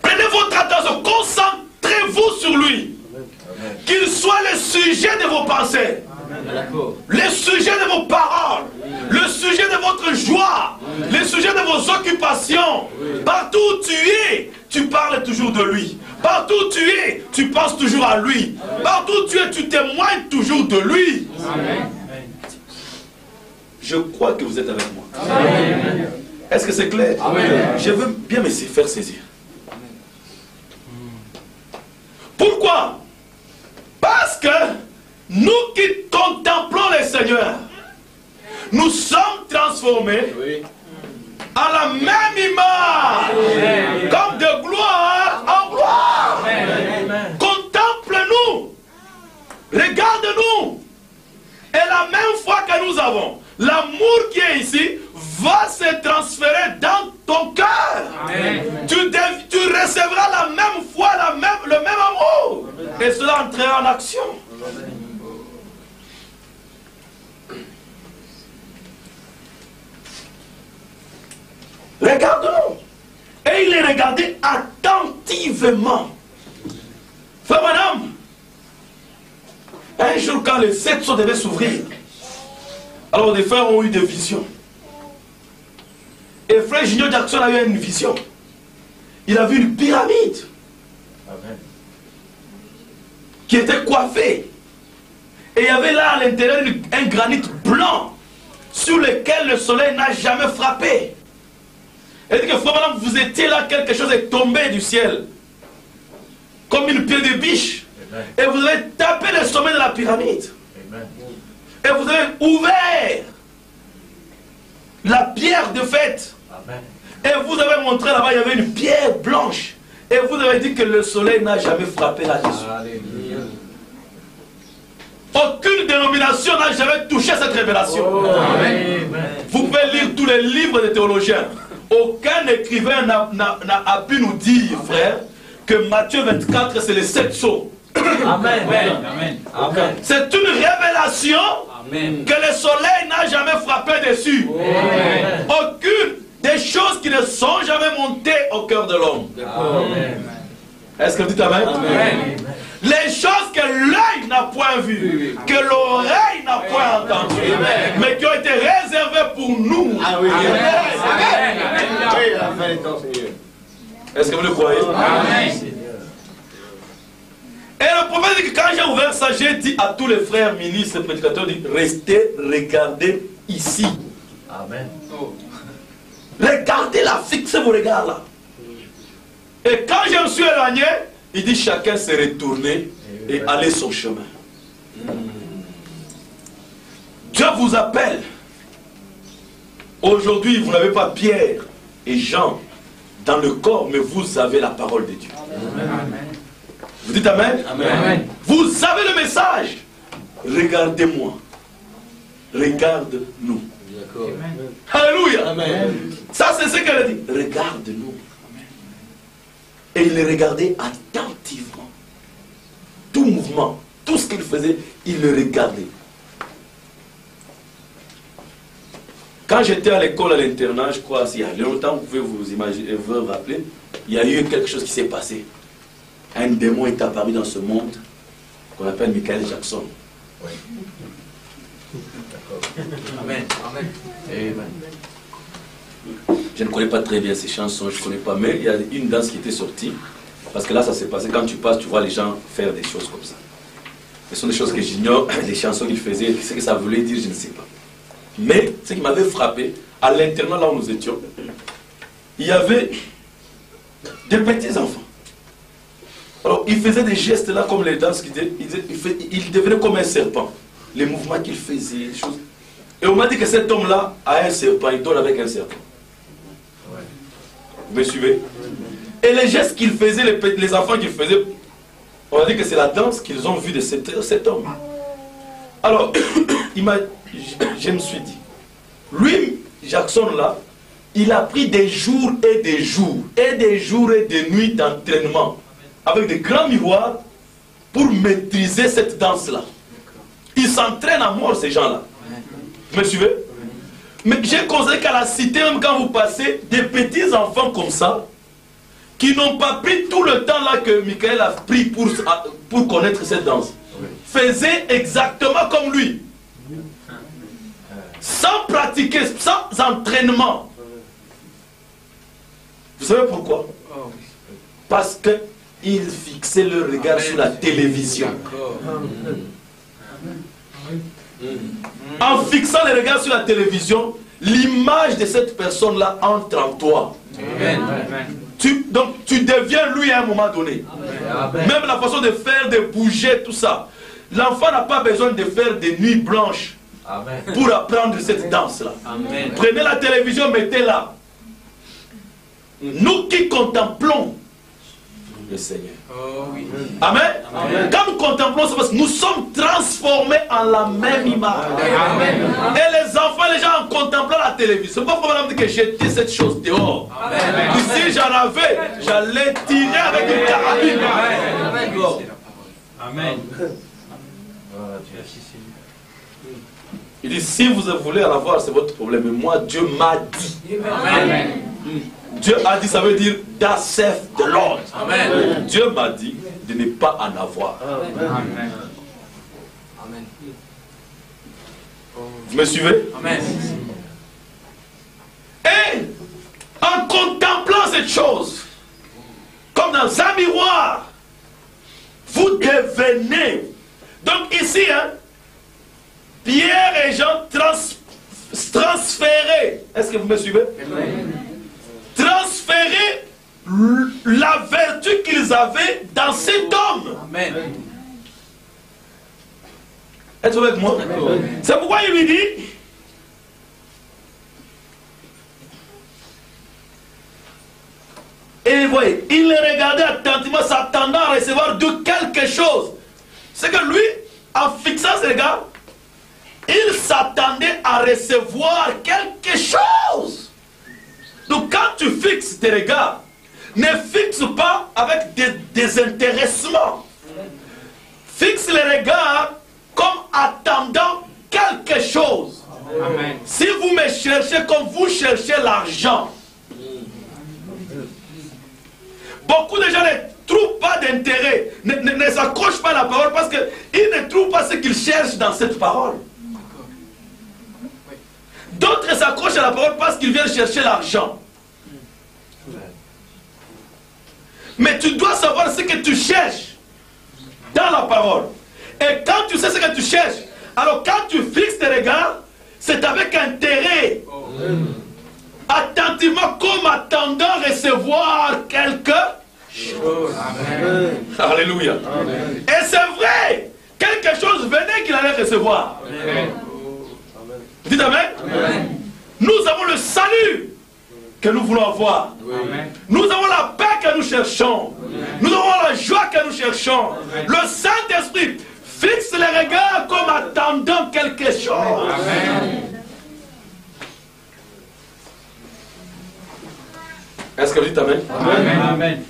Prenez votre attention, concentrez-vous sur lui. Qu'il soit le sujet de vos pensées, le sujet de vos paroles, le sujet de votre joie, le sujet de vos occupations. Partout où tu es, tu parles toujours de lui. Partout où tu es, tu penses toujours à lui. Partout où tu es, tu témoignes toujours de lui. Je crois que vous êtes avec moi. Est-ce que c'est clair? Je veux bien me faire saisir. Pourquoi? Parce que nous qui contemplons le Seigneur, nous sommes transformés à la même image, comme de gloire en gloire. Contemple-nous, regarde-nous, et la même foi que nous avons, l'amour qui est ici, va se transférer dans ton cœur. Tu recevras la même foi, le même amour. Et cela entrera en action. Regarde-nous. Et il les regardait attentivement. Frère, madame, un jour quand les 7 sceaux devaient s'ouvrir, alors les frères ont eu des visions. Et frère Junior Jackson a eu une vision. Il a vu une pyramide qui était coiffée. Et il y avait là à l'intérieur un granit blanc sur lesquels le soleil n'a jamais frappé. Et dit que frère, vous étiez là, quelque chose est tombé du ciel, comme une pierre de biche. Et vous avez tapé le sommet de la pyramide. Et vous avez ouvert la pierre de fête. Et vous avez montré là-bas, il y avait une pierre blanche. Et vous avez dit que le soleil n'a jamais frappé là-dessus. Aucune dénomination n'a jamais touché cette révélation. Vous pouvez lire tous les livres des théologiens. Aucun écrivain n'a pu nous dire, frère, que Matthieu 24, c'est les 7 sceaux. Amen. C'est une révélation que le soleil n'a jamais frappé dessus. Aucune des choses qui ne sont jamais montées au cœur de l'homme. Est-ce que vous dites Amen? Les choses que l'œil n'a point vues, que l'oreille n'a point entendues, mais qui ont été réservées pour nous. Est-ce que vous le croyez? Et le prophète dit que quand j'ai ouvert ça, j'ai dit à tous les frères ministres et prédicateurs, restez, regardez ici. Amen. Regardez-la, fixez vos regards là. Et quand je me suis éloigné, il dit chacun s'est retourné et allait son chemin. Dieu vous appelle. Aujourd'hui, vous n'avez pas Pierre et Jean dans le corps, mais vous avez la parole de Dieu. Amen. Vous dites Amen? Amen. Vous avez le message. Regardez-moi. Regarde-nous. Alléluia. Ça, c'est ce qu'elle a dit. Regarde-nous. Et il les regardait attentivement. Tout mouvement, tout ce qu'il faisait, il le regardait. Quand j'étais à l'école, à l'internat, je crois, il y a longtemps, vous pouvez vous imaginer, vous rappeler, il y a eu quelque chose qui s'est passé. Un démon est apparu dans ce monde qu'on appelle Michael Jackson. Oui. Amen. Amen. Amen. Je ne connais pas très bien ces chansons, je ne connais pas, mais il y a une danse qui était sortie. Parce que là, ça s'est passé, quand tu passes, tu vois les gens faire des choses comme ça. Ce sont des choses que j'ignore, les chansons qu'ils faisaient, ce que ça voulait dire, je ne sais pas. Mais ce qui m'avait frappé, à l'internat là où nous étions, il y avait des petits enfants. Alors, ils faisaient des gestes là comme les danses, ils devenaient comme un serpent. Les mouvements qu'ils faisaient, les choses. Et on m'a dit que cet homme-là a un serpent, il dort avec un serpent. Vous me suivez? Et les gestes qu'ils faisaient, les enfants qu'ils faisaient, on a dit que c'est la danse qu'ils ont vue de cet homme. Alors, je me suis dit, lui, Jackson là, il a pris des jours et des jours, et des jours et des nuits d'entraînement, avec des grands miroirs, pour maîtriser cette danse-là. Ils s'entraînent à mort, ces gens-là. Vous me suivez? Mais j'ai constaté qu'à la cité, même quand vous passez, des petits enfants comme ça, qui n'ont pas pris tout le temps là que Michael a pris pour connaître cette danse, faisaient exactement comme lui. Sans pratiquer, sans entraînement. Vous savez pourquoi? Parce qu'ils fixaient leur regard sur la télévision. En fixant les regards sur la télévision, l'image de cette personne-là entre en toi. Donc tu deviens lui à un moment donné. Même la façon de faire, de bouger, tout ça. L'enfant n'a pas besoin de faire des nuits blanches pour apprendre cette danse-là. Prenez la télévision, mettez-la. Nous qui contemplons le Seigneur. Amen. Quand nous contemplons, c'est parce que nous sommes transformés en la même image. Et les enfants, les gens en contemplant la télévision, c'est pas pour me dire que j'étais cette chose dehors. Si j'en avais, j'allais tirer avec une carabine. Amen. Il dit, si vous voulez en avoir, c'est votre problème. Mais moi, Dieu m'a dit. Amen. Dieu a dit, ça veut dire thus saith the Lord. Dieu m'a dit de ne pas en avoir. Amen. Vous me suivez? Amen. Et en contemplant cette chose, comme dans un miroir, vous devenez. Donc ici, Pierre et Jean transférer, est-ce que vous me suivez? Transférer la vertu qu'ils avaient dans cet homme. Amen. Êtes-vous avec moi? C'est pourquoi il lui dit, et vous voyez, il le regardait attentivement, s'attendant à recevoir de quelque chose. C'est que lui, en fixant ses regards, il s'attendait à recevoir quelque chose. Donc quand tu fixes tes regards, ne fixe pas avec des désintéressement. Fixe les regards comme attendant quelque chose. Amen. Si vous me cherchez comme vous cherchez l'argent, beaucoup de gens ne trouvent pas d'intérêt, ne s'accrochent pas à la parole parce qu'ils ne trouvent pas ce qu'ils cherchent dans cette parole. D'autres s'accrochent à la parole parce qu'ils viennent chercher l'argent. Mais tu dois savoir ce que tu cherches dans la parole. Et quand tu sais ce que tu cherches, alors quand tu fixes tes regards, c'est avec intérêt. Attentivement, comme attendant recevoir quelque chose. Amen. Alléluia. Amen. Et c'est vrai, quelque chose venait qu'il allait recevoir. Amen. Dites Amen. Amen. Nous avons le salut que nous voulons avoir. Amen. Nous avons la paix que nous cherchons. Nous avons la joie que nous cherchons. Le Saint-Esprit fixe les regards comme attendant quelque chose. Amen. Est-ce que vous dites Amen? Amen. Amen.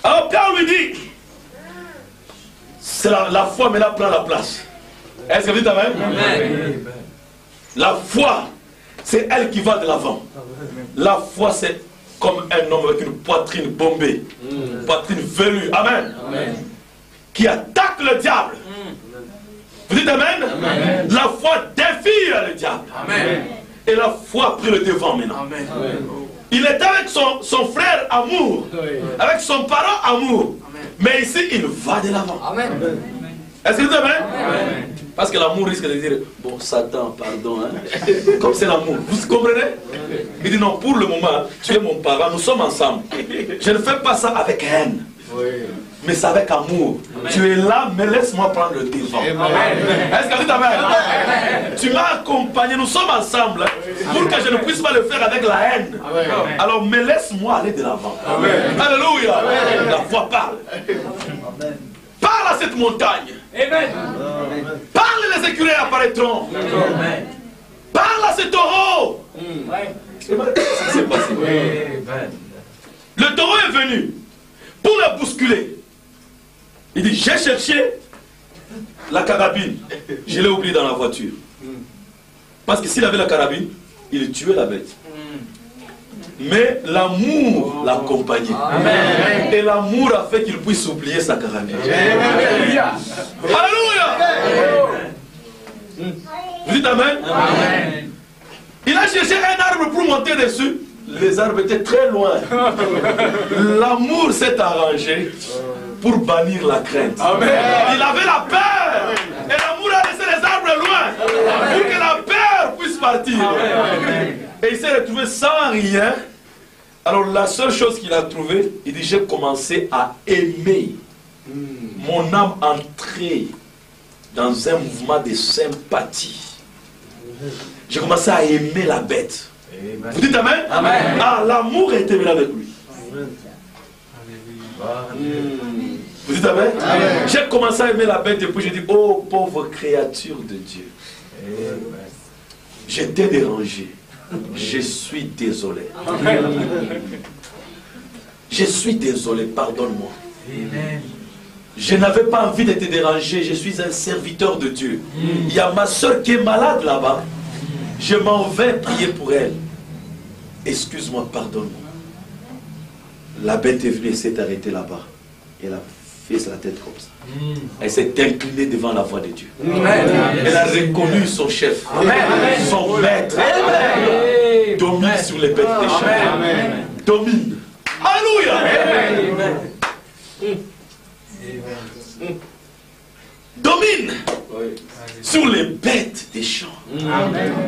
Alors Pierre lui dit, c'est la foi maintenant prend la place. Est-ce que vous dites Amen? Amen. La foi, c'est elle qui va de l'avant. La foi, c'est comme un homme avec une poitrine bombée, une poitrine velue. Amen. Amen. Qui attaque le diable. Vous dites Amen? Amen. La foi défie le diable. Amen. Et la foi a pris le devant maintenant. Amen. Il était avec son frère amour, avec son parent amour. Mais ici, il va de l'avant. Amen. Est-ce que vous dites Amen? Amen. Parce que l'amour risque de dire, bon, Satan, pardon. Hein? Comme c'est l'amour. Vous comprenez? Il dit, non, pour le moment, tu es mon parent, nous sommes ensemble. Je ne fais pas ça avec haine. Mais c'est avec amour. Amen. Tu es là, mais laisse-moi prendre le devant. Est-ce que vous dites Amen? Tu m'as accompagné, nous sommes ensemble. Pour que je ne puisse pas le faire avec la haine. Amen. Alors, mais laisse-moi aller de l'avant. Alléluia. La foi parle. Amen. Parle à cette montagne. Amen. Parle, les écureuils apparaîtront. Amen. Parle à ce taureau. C'est ce qui s'est passé. Le taureau est venu pour le bousculer. Il dit, j'ai cherché la carabine. Je l'ai oublié dans la voiture. Parce que s'il avait la carabine, il tuait la bête. Mais l'amour l'accompagnait. Et l'amour a fait qu'il puisse oublier sa carabine. Alléluia. Vous dites Amen? Amen. Il a cherché un arbre pour monter dessus. Les arbres étaient très loin. L'amour s'est arrangé pour bannir la crainte. Amen. Il avait la peur. Et l'amour a laissé les arbres loin pour que la peur puisse partir. Amen. Et il s'est retrouvé sans rien. Alors la seule chose qu'il a trouvée, il dit, j'ai commencé à aimer. Mon âme entrée dans un mouvement de sympathie. J'ai commencé à aimer la bête. Amen. Vous dites Amen? Amen. Ah, l'amour était venu avec lui. Vous dites Amen? Amen. J'ai commencé à aimer la bête et puis j'ai dit, oh pauvre créature de Dieu. Je t'ai dérangé. Je suis désolé. Je suis désolé, pardonne-moi. Je n'avais pas envie de te déranger, je suis un serviteur de Dieu. Il y a ma soeur qui est malade là-bas. Je m'en vais prier pour elle. Excuse-moi, pardonne-moi. La bête est venue et s'est arrêtée là-bas. Elle a fait la tête comme ça. Elle s'est inclinée devant la voix de Dieu. Elle a reconnu son chef, son maître. Domine sur les bêtes des champs. Domine. Alléluia. Domine sur les bêtes des champs.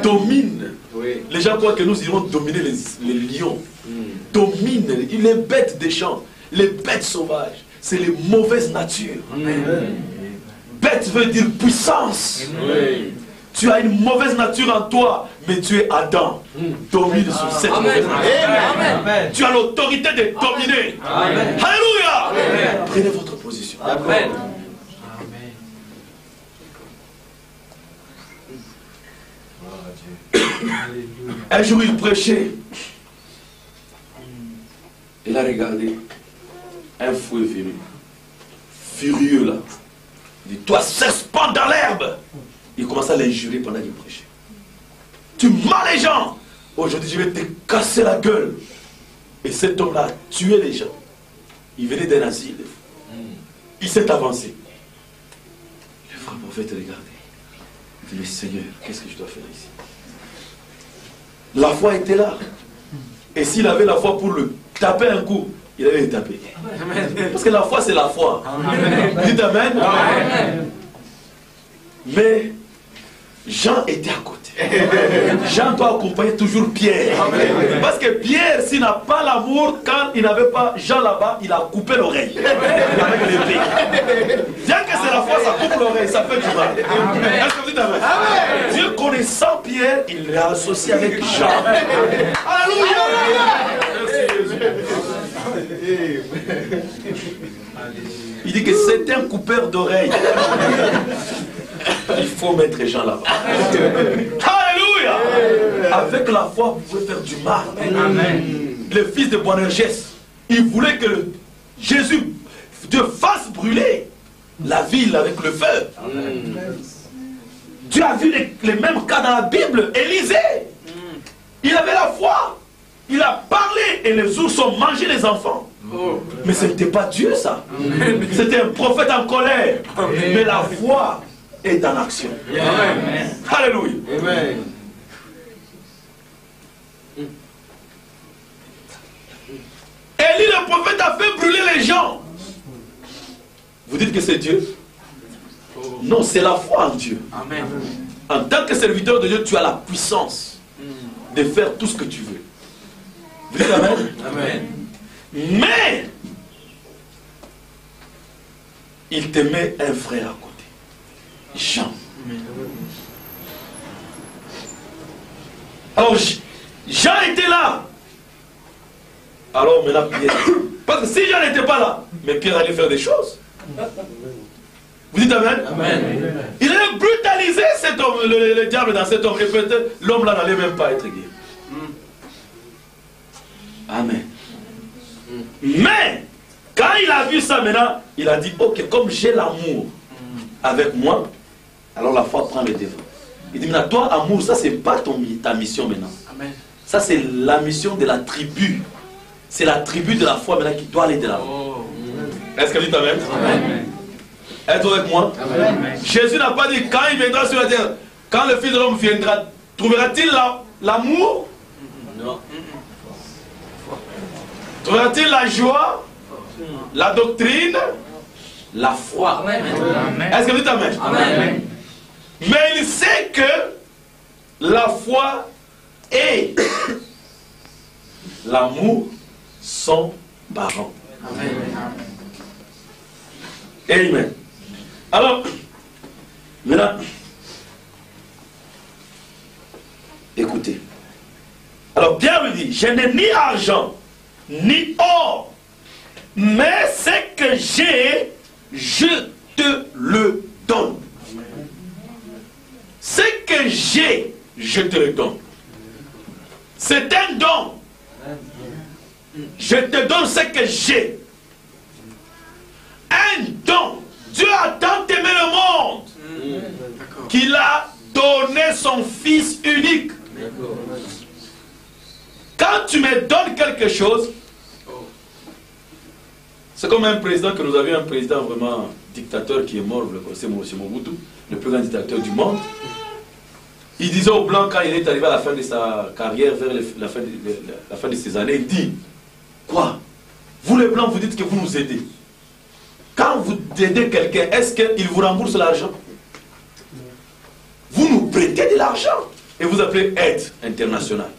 Domine. Oui. Les gens croient que nous irons dominer les lions. Domine les bêtes des champs, les bêtes sauvages. C'est les mauvaises natures. Bête veut dire puissance. Oui. Tu as une mauvaise nature en toi, mais tu es Adam. Domine sur cette mauvaise nature. Amen. Tu as l'autorité de dominer. Amen. Alléluia. Prenez votre position. Amen. Un jour, il prêchait. Il a regardé. Un fou est venu. Furieux là. Il dit, toi, serpent dans l'herbe. Il commence à l'injurer pendant qu'il prêchait. Tu mens les gens. Aujourd'hui, je vais te casser la gueule. Et cet homme-là a tué les gens. Il venait d'un asile. Il s'est avancé. Le frère prophète regardait. Il dit, mais Seigneur, qu'est-ce que je dois faire ici? La foi était là. Et s'il avait la foi pour le taper un coup, il allait le taper. Parce que la foi, c'est la foi. Dites Amen. Mais Jean était à côté. Jean doit accompagner toujours Pierre. Parce que Pierre, s'il n'a pas l'amour, quand il n'avait pas Jean là-bas, il a coupé l'oreille avec l'épée. Bien que c'est la foi, ça coupe l'oreille, ça fait du mal. Est-ce que vous dites Amen? Dieu connaissant Pierre, il l'a associé avec Jean. Alléluia. Il dit que c'est un coupeur d'oreille. Il faut mettre Jean là-bas. Alléluia. Avec la foi, vous pouvez faire du mal. Amen. Le fils de Boanerges, il voulait que Jésus te fasse brûler la ville avec le feu. Dieu a vu les mêmes cas dans la Bible. Élisée, il avait la foi. Il a parlé et les ours ont mangé les enfants. Mais ce n'était pas Dieu ça. C'était un prophète en colère. Mais la foi est dans l'action. Alléluia. Amen. Élie le prophète a fait brûler les gens. Vous dites que c'est Dieu? Non, c'est la foi en Dieu. Amen. En tant que serviteur de Dieu, tu as la puissance de faire tout ce que tu veux. Vous dites Amen? Amen. Mais il te met un frère à côté. Jean. Alors Jean était là. Alors maintenant Pierre. Parce que si Jean n'était pas là, mais Pierre allait faire des choses. Vous dites Amen? Amen. Il allait brutaliser cet homme, le diable dans cet homme. Et peut-être l'homme là n'allait même pas être guéri. Amen. Mais quand il a vu ça maintenant, il a dit, ok, comme j'ai l'amour avec moi, alors la foi prend le devant. Il dit, maintenant toi, amour, ça c'est pas ta mission maintenant. Amen. Ça c'est la mission de la tribu. C'est la tribu de la foi maintenant qui doit aller de l'avant. Oh. Est-ce que vous dites Amen? Amen. Êtes-vous avec moi? Amen. Jésus n'a pas dit, quand il viendra sur la terre, quand le Fils de l'homme viendra, trouvera-t-il l'amour? Non. Trouvera-t-il la joie? La doctrine? La foi. Amen. Est-ce que vous dites Amen? Amen. Mais il sait que la foi et l'amour sont parents. Amen. Alors, maintenant, écoutez. Alors Pierre lui dit, je n'ai ni argent, ni or, mais ce que j'ai, je te le donne. Ce que j'ai, je te le donne. C'est un don. Je te donne ce que j'ai. Un don. Dieu a tant aimé le monde qu'il a donné son Fils unique. Quand tu me donnes quelque chose, c'est comme un président que nous avions, un président vraiment dictateur qui est mort, vous le connaissez, M. Mobutu, le plus grand dictateur du monde. Il disait aux Blancs, quand il est arrivé à la fin de sa carrière, vers la fin de ses années, il dit, quoi? Vous les Blancs, vous dites que vous nous aidez. Quand vous aidez quelqu'un, est-ce qu'il vous rembourse l'argent? Vous nous prêtez de l'argent et vous appelez aide internationale.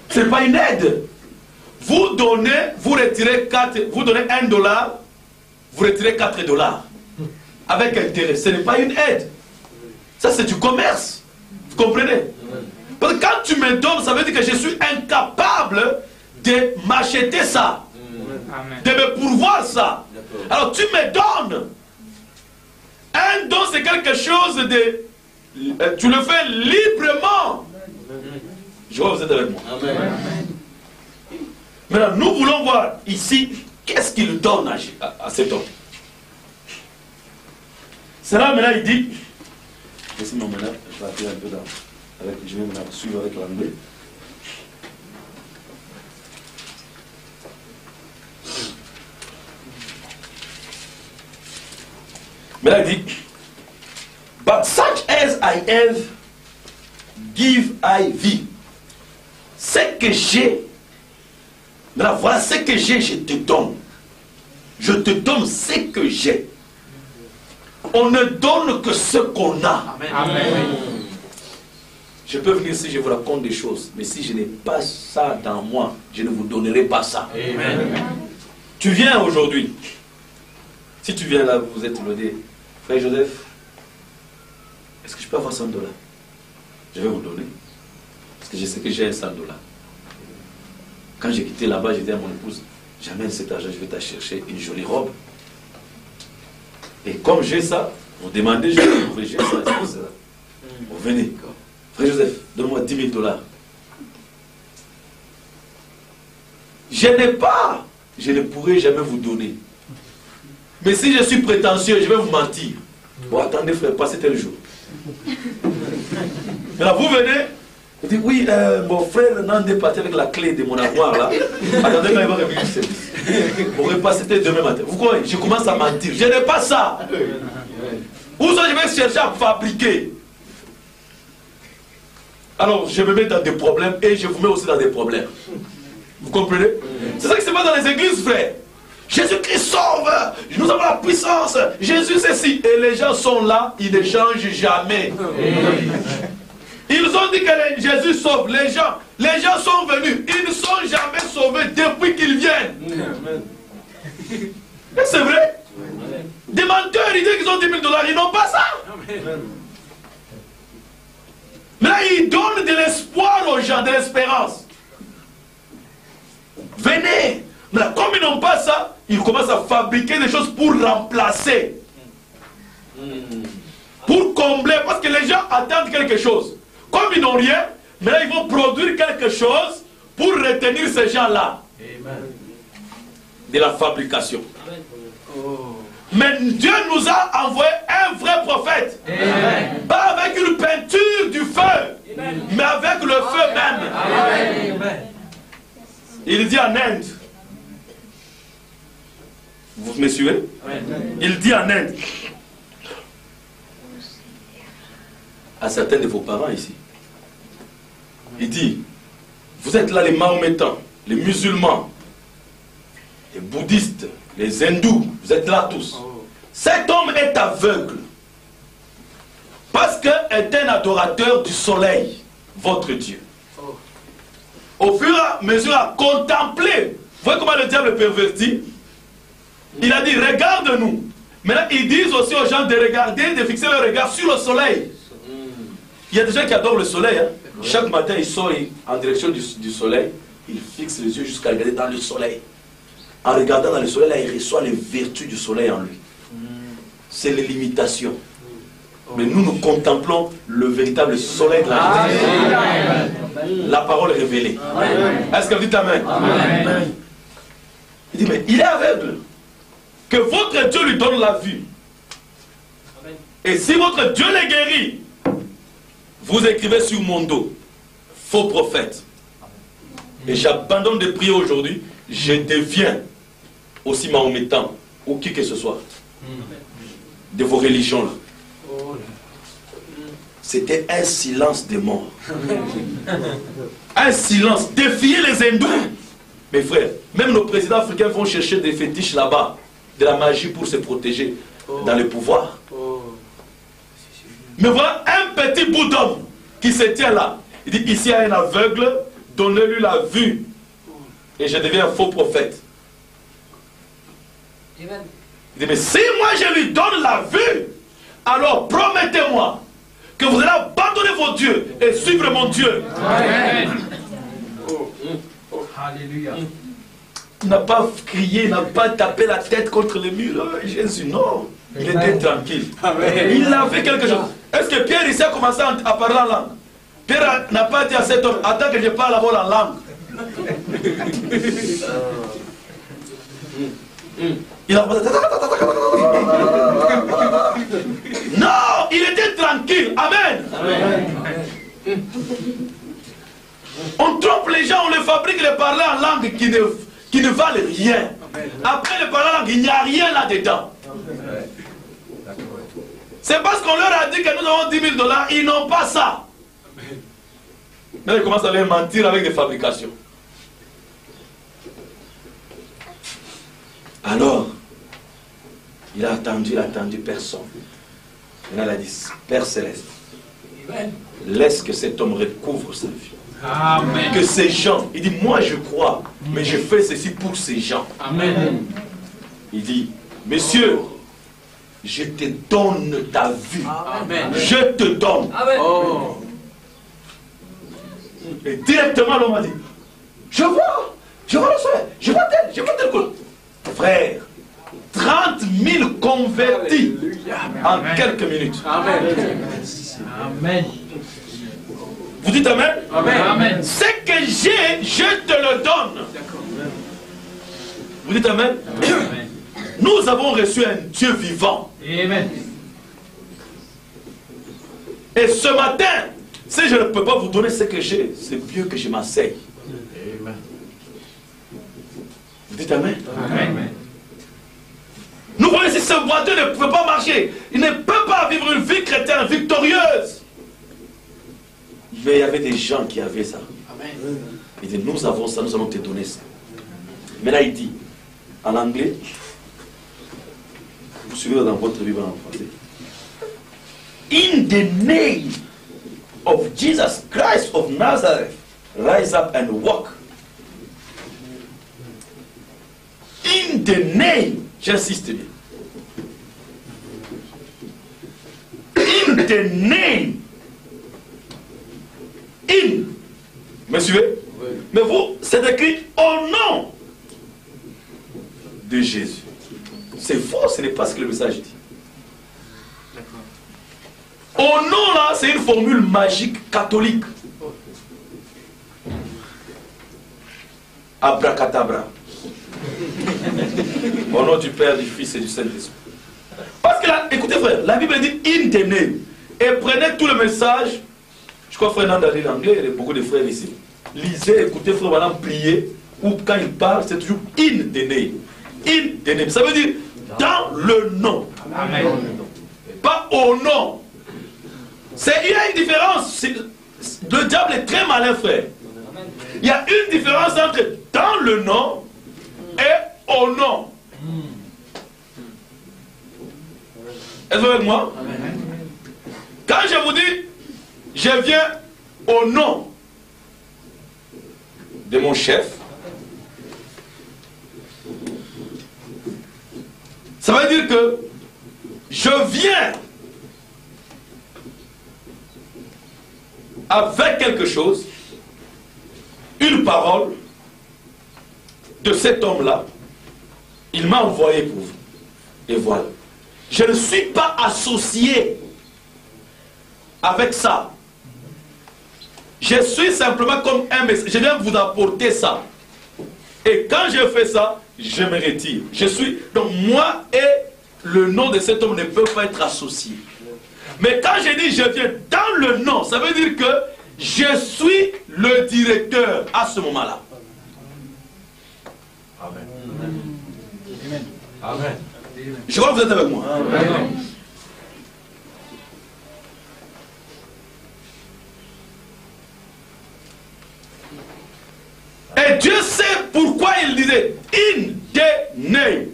Ce n'est pas une aide. Vous donnez, vous retirez 4, vous donnez $1, vous retirez $4 avec intérêt. Ce n'est pas une aide. Ça, c'est du commerce. Vous comprenez? Parce que quand tu me donnes, ça veut dire que je suis incapable de m'acheter ça, de me pourvoir ça. Alors tu me donnes. Un don, c'est quelque chose de... Tu le fais librement. Je vois que vous êtes avec moi. Maintenant, nous voulons voir ici, qu'est-ce qu'il donne à cet homme. C'est là, maintenant, il dit... Laissez-moi maintenant, je vais appeler un peu je vais maintenant suivre avec l'anglais. Mais là, il dit, but such as I have, give I thee. Ce que j'ai, maintenant voilà ce que j'ai, je te donne. Je te donne ce que j'ai. On ne donne que ce qu'on a. Amen. Je peux venir si je vous raconte des choses, mais si je n'ai pas ça dans moi, je ne vous donnerai pas ça. Amen. Tu viens aujourd'hui. Si tu viens là, vous êtes lodé. Frère Joseph, est-ce que je peux avoir $100? Je vais vous donner. Parce que je sais que j'ai $100. Quand j'ai quitté là-bas, j'ai dit à mon épouse, j'amène cet argent, je vais te chercher une jolie robe. Et comme j'ai ça, vous demandez, j'ai ça, c'est pour ça. Vous venez. Frère Joseph, donne-moi $10 000. Je n'ai pas, je ne pourrai jamais vous donner. Mais si je suis prétentieux, je vais vous mentir. Bon, attendez frère, passez tel jour. Alors vous venez, vous dites, oui, mon frère Nandé parti avec la clé de mon armoire là. Attendez quand il va revenir du service. Vous repassez demain matin. Vous croyez, je commence à mentir. Je n'ai pas ça. Où ça, je vais chercher à fabriquer. Alors, je me mets dans des problèmes et je vous mets aussi dans des problèmes. Vous comprenez? C'est ça qui se passe dans les églises, frère. Jésus-Christ sauve, nous avons la puissance, Jésus ceci. Et les gens sont là, ils ne changent jamais. Ils ont dit que Jésus sauve les gens. Les gens sont venus, ils ne sont jamais sauvés depuis qu'ils viennent. C'est vrai. Des menteurs, ils disent qu'ils ont $10 000, ils n'ont pas ça. Mais là, ils donnent de l'espoir aux gens, de l'espérance. Venez. Mais là, comme ils n'ont pas ça, ils commencent à fabriquer des choses pour remplacer. Pour combler. Parce que les gens attendent quelque chose. Comme ils n'ont rien, mais là, ils vont produire quelque chose pour retenir ces gens-là. De la fabrication. Mais Dieu nous a envoyé un vrai prophète. Amen. Pas avec une peinture du feu, mais avec le feu même. Amen. Il dit en Inde. Vous me suivez? Il dit en Inde. À certains de vos parents ici. Il dit, vous êtes là les Mahométans, les musulmans, les bouddhistes, les hindous, vous êtes là tous. Cet homme est aveugle. Parce qu'il est un adorateur du soleil, votre Dieu. Au fur et à mesure à contempler. Vous voyez comment le diable est perverti? Il a dit, regarde-nous. Maintenant, ils disent aussi aux gens de regarder, de fixer leur regard sur le soleil. Il y a des gens qui adorent le soleil. Hein? Chaque matin, ils sortent en direction du soleil. Ils fixent les yeux jusqu'à regarder dans le soleil. En regardant dans le soleil, là, il reçoit les vertus du soleil en lui. C'est les limitations. Mais nous contemplons le véritable soleil de la vie. La parole est révélée. Est-ce que vous dites Amen? Amen. Il dit, mais il est aveugle. Que votre Dieu lui donne la vue. Et si votre Dieu les guérit, vous écrivez sur mon dos, faux prophète. Et j'abandonne de prier aujourd'hui, je deviens aussi mahométan, ou qui que ce soit, de vos religions là. C'était un silence de mort. Un silence. Défier les hindous. Mes frères, même nos présidents africains vont chercher des fétiches là-bas, de la magie pour se protéger dans le pouvoir. Mais voilà un petit bout d'homme qui se tient là. Il dit, ici il y a un aveugle, donnez-lui la vue. Et je deviens un faux prophète. Amen. Il dit, mais si moi je lui donne la vue, alors promettez-moi que vous allez abandonner vos dieux et suivre mon Dieu. Amen. Alléluia. Il n'a pas crié, il n'a pas tapé la tête contre le mur. Oh, Jésus, non. Il était tranquille. Il a fait quelque chose. Est-ce que Pierre ici a commencé à parler en langue? Pierre n'a pas dit à cet homme, attends que je parle d'abord en langue. Il a... Non, il était tranquille. Amen. Amen. On trompe les gens, on les fabrique les parler en langue qui ne valent rien. Après les parler en langue, il n'y a rien là-dedans. C'est parce qu'on leur a dit que nous avons 10 000 $, ils n'ont pas ça. Mais ils commencent à les mentir avec des fabrications. Alors, il a attendu personne. Maintenant, il a dit, Père Céleste, laisse que cet homme recouvre sa vie. Amen. Que ces gens, il dit, moi je crois, mais je fais ceci pour ces gens. Amen. Il dit, Monsieur, je te donne ta vue. Amen. Je te donne. Amen. Oh. Et directement l'homme a dit, je vois le soleil, je vois tel coup. Frère, 30 000 convertis en quelques minutes. Amen. Amen. Vous dites Amen? Amen. Amen. Ce que j'ai, je te le donne. Vous dites Amen? Amen. Nous avons reçu un Dieu vivant. Amen. Et ce matin, si je ne peux pas vous donner ce que j'ai, c'est mieux que je m'asseye. Vous dites Amen? Amen. Nous voyons si ce boiteux ne peut pas marcher. Il ne peut pas vivre une vie chrétienne victorieuse. Mais il y avait des gens qui avaient ça. Amen. Il dit, nous avons ça, nous allons te donner ça. Mais là, il dit, en anglais, vous suivez dans votre Bible en français. In the name of Jesus Christ of Nazareth, rise up and walk. In the name, j'insiste bien. In the name. In. Me suivez? Oui. Mais vous, c'est écrit au nom de Jésus. C'est faux, ce n'est pas ce que le message dit. Au nom là, c'est une formule magique catholique. Abracadabra. Au nom du Père, du Fils et du Saint-Esprit. Parce que là, écoutez frère, la Bible dit in the name. Et prenez tout le message. Je crois frère Nanda lit l'anglais, il y a beaucoup de frères ici. Lisez, écoutez frère madame prier. Ou quand il parle, c'est toujours in the name. In the name. Ça veut dire dans le nom. Amen. Pas au nom. Il y a une différence. Le diable est très malin, frère. Il y a une différence entre dans le nom et au nom. Êtes-vous avec moi? Quand je vous dis, je viens au nom de mon chef, ça veut dire que je viens avec quelque chose, une parole de cet homme-là, il m'a envoyé pour vous. Et voilà. Je ne suis pas associé avec ça. Je suis simplement comme un message. Je viens vous apporter ça. Et quand je fais ça, je me retire. Je suis. Donc moi et le nom de cet homme ne peuvent pas être associés. Mais quand je dis je viens dans le nom, ça veut dire que je suis le directeur à ce moment-là. Amen. Amen. Amen. Je crois que vous êtes avec moi. Amen. Et Dieu sait pourquoi il disait in the name.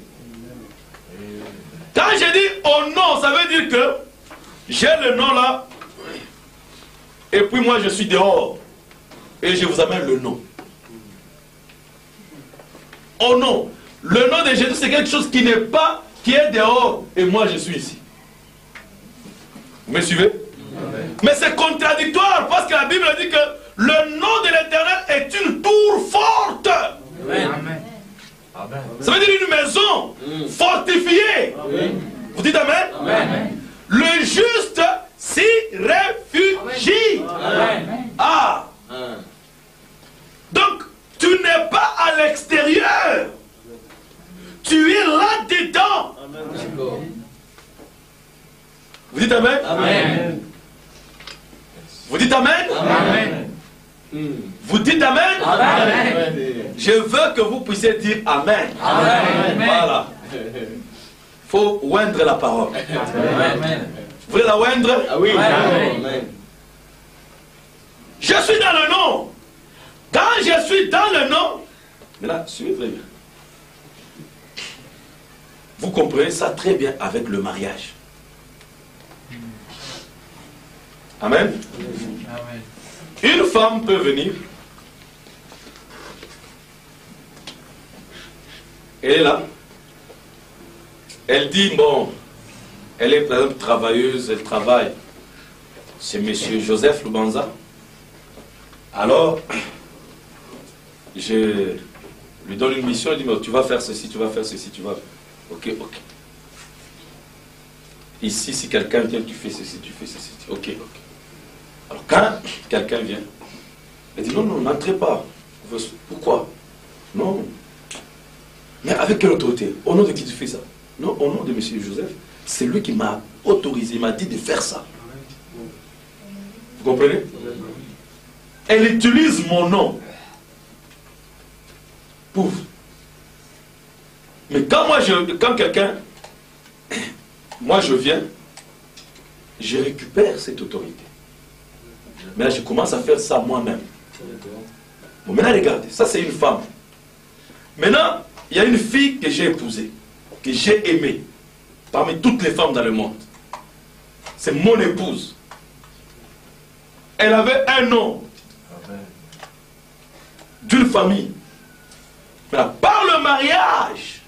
Quand je dis au nom, ça veut dire que j'ai le nom là. et puis moi je suis dehors, et je vous amène le nom. Oh non, le nom de Jésus c'est quelque chose qui n'est pas, qui est dehors, et moi je suis ici. Vous me suivez? Mais c'est contradictoire, parce que la Bible dit que le nom de l'Éternel est une tour forte. Amen. Ça veut dire une maison fortifiée. Vous dites Amen? Amen. Le juste s'y réfugie. Ah. Donc, tu n'es pas à l'extérieur. Tu es là-dedans. Vous dites Amen? Amen. Vous dites Amen? Amen. Vous dites Amen? Amen. Je veux que vous puissiez dire Amen. Amen. Voilà. Il faut oindre la parole. Amen. Vous voulez la oindre? Ah oui. Amen. Je suis dans le nom. Quand je suis dans le nom, maintenant, suivez très bien. Vous comprenez ça très bien avec le mariage. Amen. Amen. Une femme peut venir. Elle est là. Elle dit, bon, elle est par exemple travailleuse, elle travaille chez M. Joseph Lubanza. Alors, je lui donne une mission, elle dit, mais tu vas faire ceci, tu vas faire ceci, tu vas... Ok, ok. Ici, si quelqu'un vient, tu fais ceci, tu fais ceci. Ok, ok. Alors quand quelqu'un vient, elle dit, non, non, n'entrez pas. Pourquoi? Non. Mais avec quelle autorité? Au nom de qui tu fais ça? Non, au nom de M. Joseph. C'est lui qui m'a autorisé, il m'a dit de faire ça. Vous comprenez? Elle utilise mon nom. Pouf. Mais quand quelqu'un, moi je viens, je récupère cette autorité. Mais là je commence à faire ça moi-même. Bon, maintenant regardez, ça c'est une femme. Maintenant, il y a une fille que j'ai épousée, que j'ai aimée, parmi toutes les femmes dans le monde. C'est mon épouse. Elle avait un nom d'une famille. Maintenant, par le mariage,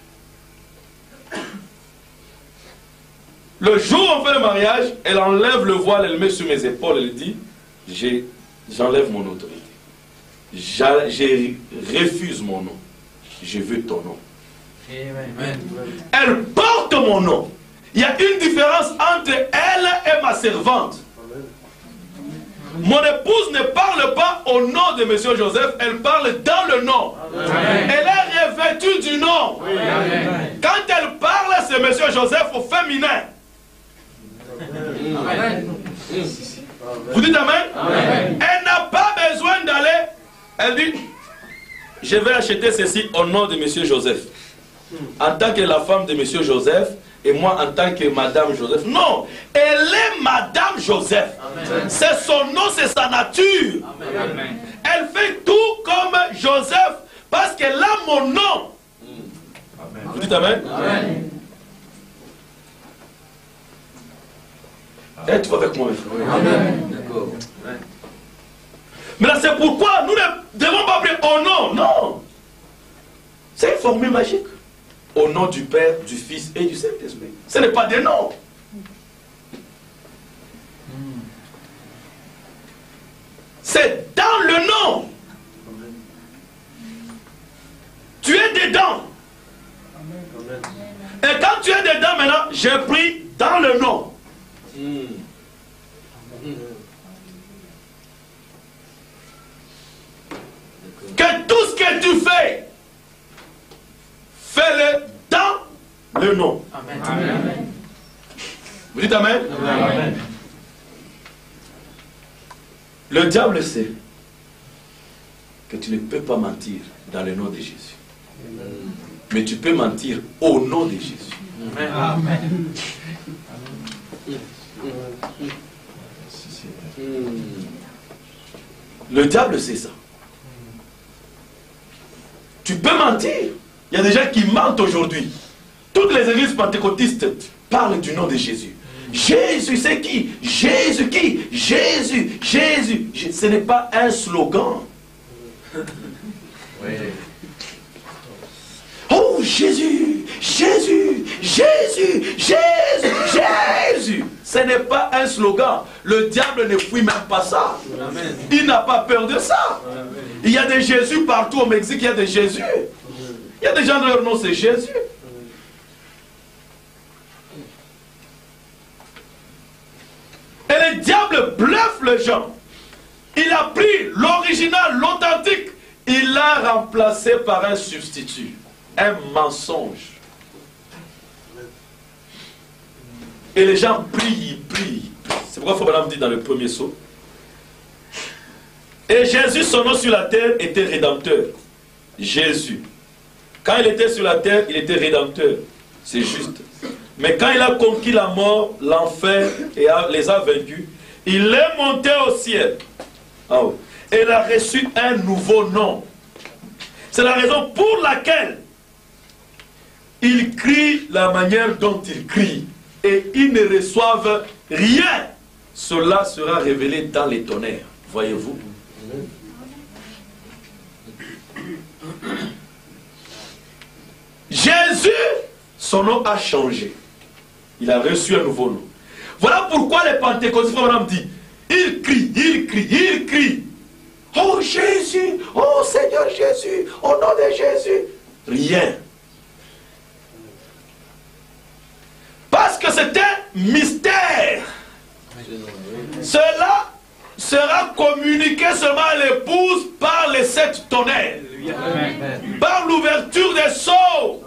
le jour où on fait le mariage, elle enlève le voile, elle met sur mes épaules, elle dit, j'enlève mon autorité. Je refuse mon nom. Je veux ton nom. Amen. Elle porte mon nom. Il y a une différence entre elle et ma servante. Mon épouse ne parle pas au nom de M. Joseph, elle parle dans le nom. Amen. Elle est revêtue du nom. Amen. Quand elle parle, c'est M. Joseph au féminin. Amen. Vous dites Amen? Amen. Elle n'a pas besoin d'aller. Elle dit, je vais acheter ceci au nom de M. Joseph. En tant que la femme de M. Joseph, et moi en tant que Madame Joseph. Non, elle est Madame Joseph. C'est son nom, c'est sa nature. Amen. Elle fait tout comme Joseph parce qu'elle a mon nom. Vous dites Amen? Amen. Et tu vas avec moi, mes frères. Amen. D'accord. Mais là, c'est pourquoi nous ne devons pas appeler au nom. Non. C'est une formule magique. Au nom du Père, du Fils et du Saint-Esprit. Ce n'est pas des noms. C'est dans le nom. Tu es dedans. Et quand tu es dedans maintenant, j'ai pris dans le nom. Que tout ce que tu fais, fais-le dans le nom. Amen. Vous dites Amen? Amen. Le diable sait que tu ne peux pas mentir dans le nom de Jésus. Mais tu peux mentir au nom de Jésus. Amen. Le diable sait ça. Tu peux mentir. Il y a des gens qui mentent aujourd'hui. Toutes les églises pentecôtistes parlent du nom de Jésus. Jésus, c'est qui? Jésus qui? Jésus, Jésus. Ce n'est pas un slogan. Oui. Oh Jésus, Jésus, Jésus, Jésus, Jésus. Ce n'est pas un slogan. Le diable ne fuit même pas ça. Amen. Il n'a pas peur de ça. Amen. Il y a des Jésus partout au Mexique, il y a des Jésus. Il y a des gens dont leur nom c'est Jésus. Et le diable bluffe les gens. Il a pris l'original, l'authentique, il l'a remplacé par un substitut, un mensonge. Et les gens prient, prient. C'est pourquoi Frère Branham dit dans le premier saut. Et Jésus, son nom sur la terre, était rédempteur. Jésus. Quand il était sur la terre, il était rédempteur. C'est juste. Mais quand il a conquis la mort, l'enfer, et les a vaincus, il est monté au ciel. Oh. Et il a reçu un nouveau nom. C'est la raison pour laquelle il crie la manière dont il crie. Et ils ne reçoivent rien. Cela sera révélé dans les tonnerres. Voyez-vous? Jésus, son nom a changé. Il a reçu un nouveau nom. Voilà pourquoi les pentecôtistes dit, il crie, il crie, il crie. Oh Jésus, oh Seigneur Jésus, au nom de Jésus. Rien. Parce que c'est un mystère. Cela sera communiqué seulement à l'épouse par les 7 tonnerres. Par l'ouverture des sceaux.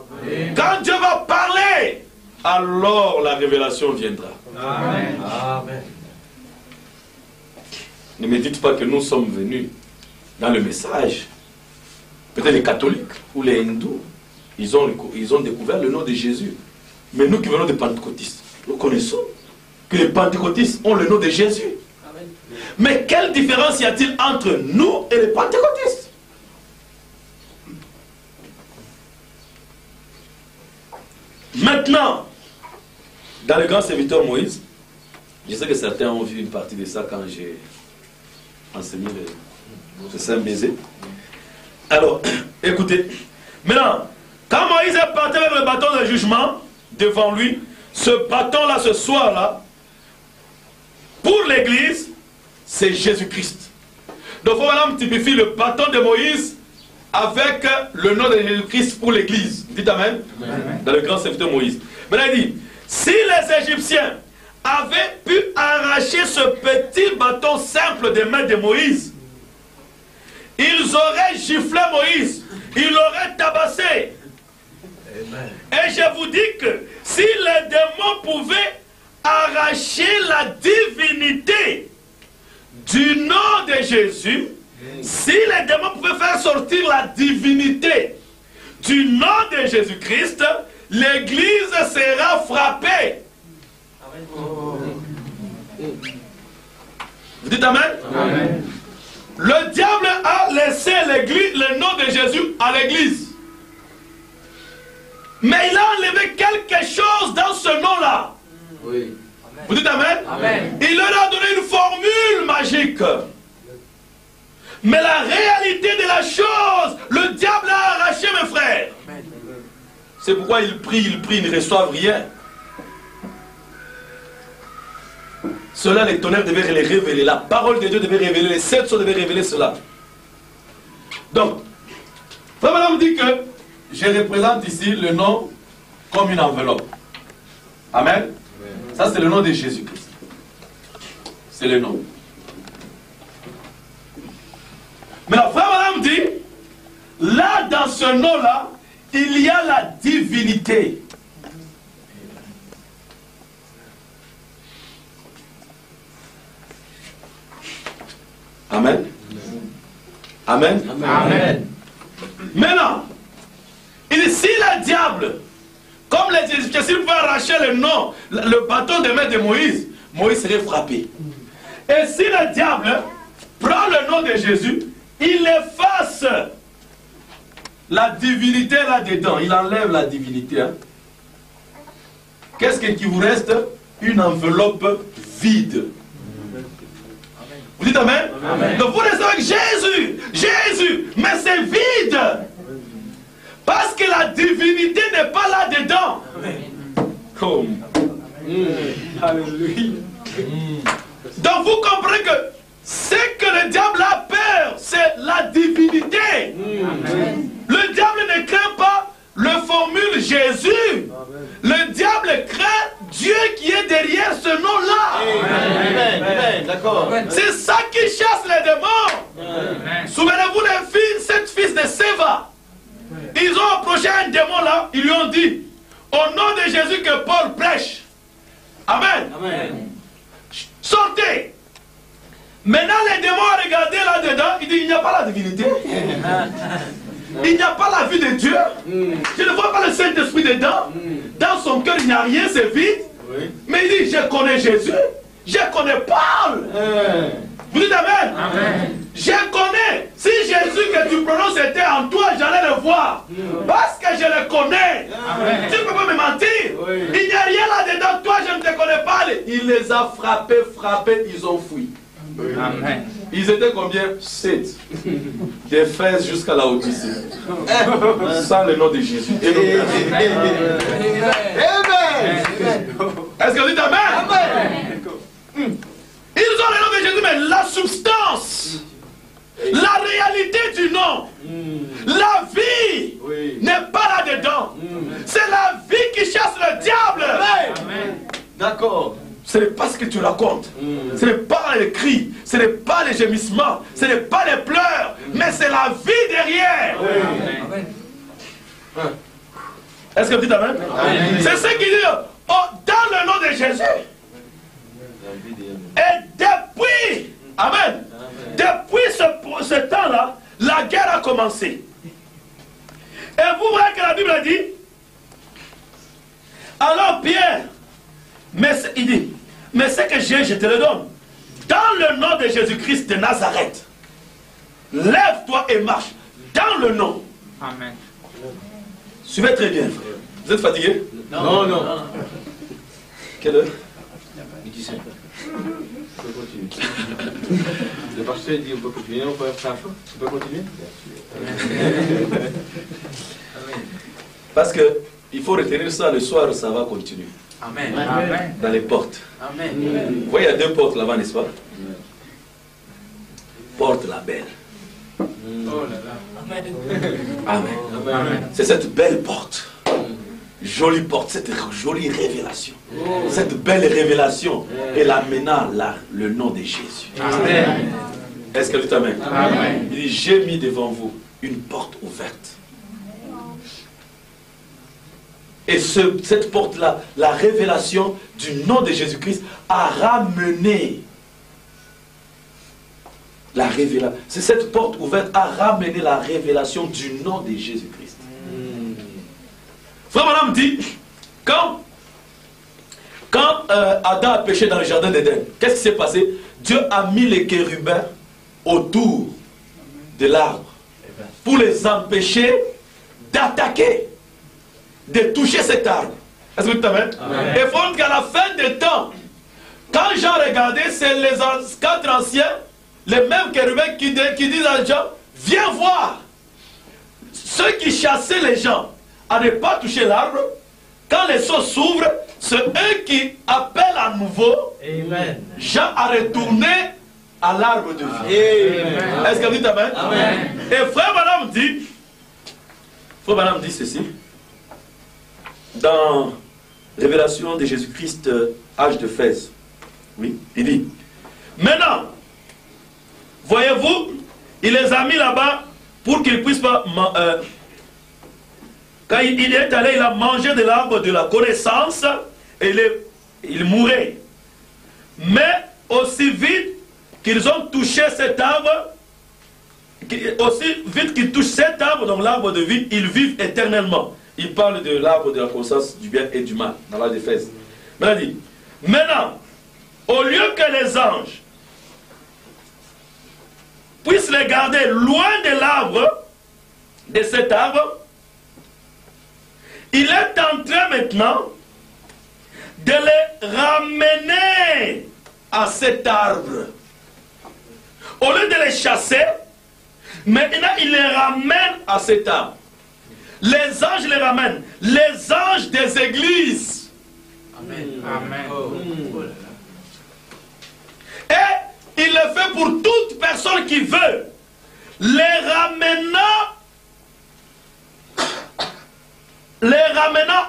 Quand Dieu va parler, alors la révélation viendra. Amen. Amen. Ne me dites pas que nous sommes venus dans le message. Peut-être les catholiques ou les hindous, ils ont découvert le nom de Jésus. Mais nous qui venons des pentecôtistes, nous connaissons que les pentecôtistes ont le nom de Jésus. Amen. Mais quelle différence y a-t-il entre nous et les pentecôtistes? Maintenant, dans le grand serviteur Moïse, je sais que certains ont vu une partie de ça quand j'ai enseigné le Saint Baiser. Alors, écoutez, maintenant, quand Moïse est parti avec le bâton de jugement devant lui, ce bâton-là, ce soir-là, pour l'Église, c'est Jésus-Christ. Donc, on typifie le bâton de Moïse avec le nom de Jésus-Christ pour l'Église. Dites Amen. Amen. Dans le grand serviteur Moïse. Maintenant, il dit, si les Égyptiens avaient pu arracher ce petit bâton simple des mains de Moïse, ils auraient giflé Moïse, ils l'auraient tabassé. Amen. Et je vous dis que si les démons pouvaient arracher la divinité du nom de Jésus, si les démons pouvaient faire sortir la divinité du nom de Jésus-Christ, l'Église sera frappée. Vous dites Amen? Amen. Le diable a laissé le nom de Jésus à l'Église. Mais il a enlevé quelque chose dans ce nom-là. Oui. Vous dites Amen? Amen. Il leur a donné une formule magique. Mais la réalité de la chose, le diable a arraché mes frères. C'est pourquoi ils prient, ils ne reçoivent rien. Cela, les tonnerres devaient les révéler. La parole de Dieu devait révéler. Les 7 sceaux devaient révéler cela. Donc, Frère Branham dit que je représente ici le nom comme une enveloppe. Amen. Ça, c'est le nom de Jésus-Christ. C'est le nom. Mais le Frère Branham dit, là, dans ce nom-là, il y a la divinité. Amen. Amen. Amen. Maintenant, il dit, si le diable, comme les Égyptiens, s'il pouvait arracher le nom, le bâton de main de Moïse, Moïse serait frappé. Et si le diable prend le nom de Jésus, il efface la divinité là-dedans. Il enlève la divinité. Hein. Qu'est-ce qui vous reste? une enveloppe vide. Vous dites Amen? Amen. Donc vous restez avec Jésus, mais c'est vide. Parce que la divinité n'est pas là-dedans. Oh. Alléluia. Donc vous comprenez que ce que le diable a peur, c'est la divinité. Le diable ne craint pas le formule Jésus. Le diable craint Dieu qui est derrière ce nom-là. D'accord. C'est ça qui chasse les démons. Souvenez-vous les 7 fils de Séva. Ils ont approché un démon là, ils lui ont dit, au nom de Jésus que Paul prêche. Amen. Amen. Sortez. Maintenant les démons ont regardé là-dedans, ils disent, il n'y a pas la divinité. Il n'y a pas la vie de Dieu. Je ne vois pas le Saint-Esprit dedans. Dans son cœur, il n'y a rien, c'est vide. Oui. Mais il dit, je connais Jésus. Je connais Paul. Vous dites Amen. Amen. Je connais. Si Jésus que tu prononces était en toi, j'allais le voir. Parce que je le connais. Amen. Tu ne peux pas me mentir. Oui. Il n'y a rien là-dedans. Toi, je ne te connais pas. Il les a frappés, ils ont fui. Amen. Ils étaient combien? 7. D'Éphèse jusqu'à la Odyssée. Sans le nom de Jésus. Et le Amen. Est-ce que vous dites Amen? Amen. Ils ont le nom de Jésus, mais la substance, la réalité du nom, la vie n'est pas là-dedans. C'est la vie qui chasse le diable. Amen. D'accord. Ce n'est pas ce que tu racontes. Ce n'est pas les cris, ce n'est pas les gémissements, ce n'est pas les pleurs, mais c'est la vie derrière. Amen. Est-ce que vous dites Amen? C'est ce qu'il dit dans le nom de Jésus. Et depuis, Amen, depuis ce temps-là, la guerre a commencé. Et vous voyez que la Bible dit, alors Pierre, il dit, mais ce que j'ai, je te le donne. Dans le nom de Jésus-Christ de Nazareth, lève-toi et marche. Dans le nom. Amen. Suivez très bien, frère. Vous êtes fatigué? Non, non. Quelle heure? 17. On peut continuer. Le pasteur dit on peut continuer, on peut faire ça. On peut continuer? Parce que il faut retenir ça, le soir, ça va continuer. Amen. Amen. Dans les portes. Amen. Vous voyez, il y a 2 portes là-bas, n'est-ce pas? Porte la belle. Oh là là. Amen. Amen. C'est cette belle porte. Jolie porte, cette jolie révélation. Cette belle révélation, elle amena le nom de Jésus. Amen. Est-ce que tu t'amènes? Amen. Il dit, j'ai mis devant vous une porte ouverte. Et cette porte-là, la révélation du nom de Jésus-Christ a ramené la révélation. C'est cette porte ouverte a ramené la révélation du nom de Jésus-Christ. Frère Madame dit, quand Adam a péché dans le jardin d'Éden, qu'est-ce qui s'est passé? Dieu a mis les chérubins autour de l'arbre pour les empêcher d'attaquer, de toucher cet arbre. Est-ce que tu t'amènes? Et il faut qu'à la fin des temps, quand Jean regardait, c'est les 4 anciens, les mêmes chérubins qui disent à Jean, viens voir. Ceux qui chassaient les gens à ne pas toucher l'arbre, quand les seaux s'ouvrent, c'est eux qui appellent à nouveau. Amen. Jean a retourné à l'arbre de vie. Est-ce que vous dites Amen? Amen. Et frère Branham dit ceci. Dans Révélation de Jésus-Christ, âge de Fès. Oui, il dit, maintenant, voyez-vous, il les a mis là-bas pour qu'ils ne puissent pas... quand il est allé, il a mangé de l'arbre de la connaissance et il mourait. Mais aussi vite qu'ils ont touché cet arbre, aussi vite qu'ils touchent cet arbre, donc l'arbre de vie, ils vivent éternellement. Il parle de l'arbre de la connaissance du bien et du mal, dans l'âge d'Éphèse. Maintenant, il dit, maintenant, au lieu que les anges puissent les garder loin de l'arbre, de cet arbre, il est en train maintenant de les ramener à cet arbre. Au lieu de les chasser, maintenant il les ramène à cet arbre. Les anges les ramènent. Les anges des églises. Amen. Amen. Et il le fait pour toute personne qui veut. Les ramenant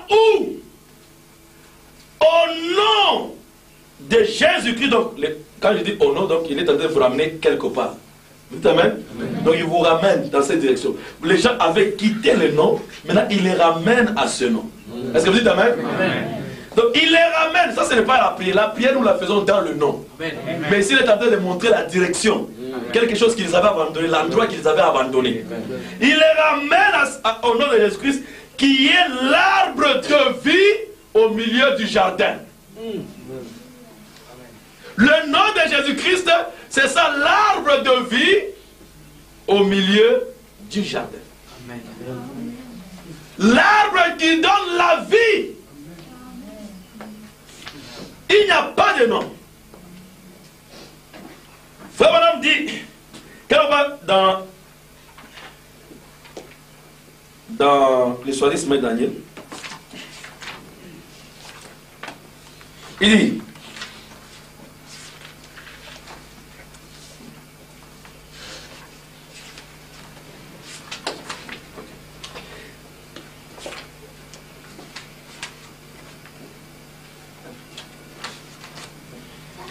où? Au nom de Jésus-Christ. Donc, quand je dis au nom, donc il est en train de vous ramener quelque part. Vous dites amen? Donc il vous ramène dans cette direction. Les gens avaient quitté le nom, maintenant il les ramène à ce nom. Est-ce que vous dites amen? Donc il les ramène, ça ce n'est pas la prière. La prière nous la faisons dans le nom. Mais ici il est en train de montrer la direction. Quelque chose qu'ils avaient abandonné, l'endroit qu'ils avaient abandonné. Il les ramène au nom de Jésus-Christ, qui est l'arbre de vie au milieu du jardin. Le nom de Jésus-Christ, c'est ça, l'arbre de vie au milieu du jardin. L'arbre qui donne la vie. Il n'y a pas de nom. Frère Madame dit, quand on va dans les soirismes de Daniel, il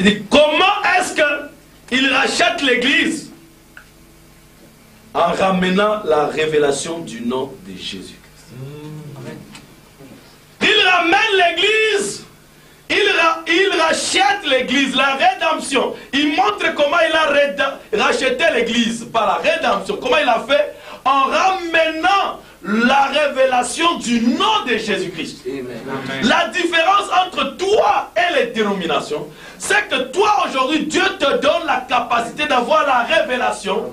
dit, comment est-ce qu'il rachète l'église? En ramenant la révélation du nom de Jésus-Christ. Il ramène l'église. Il rachète l'église, la rédemption. Il montre comment il a racheté l'église par la rédemption. Comment il a fait? En ramenant la révélation du nom de Jésus-Christ. La différence entre toi et les dénominations, c'est que toi aujourd'hui, Dieu te donne la capacité d'avoir la révélation.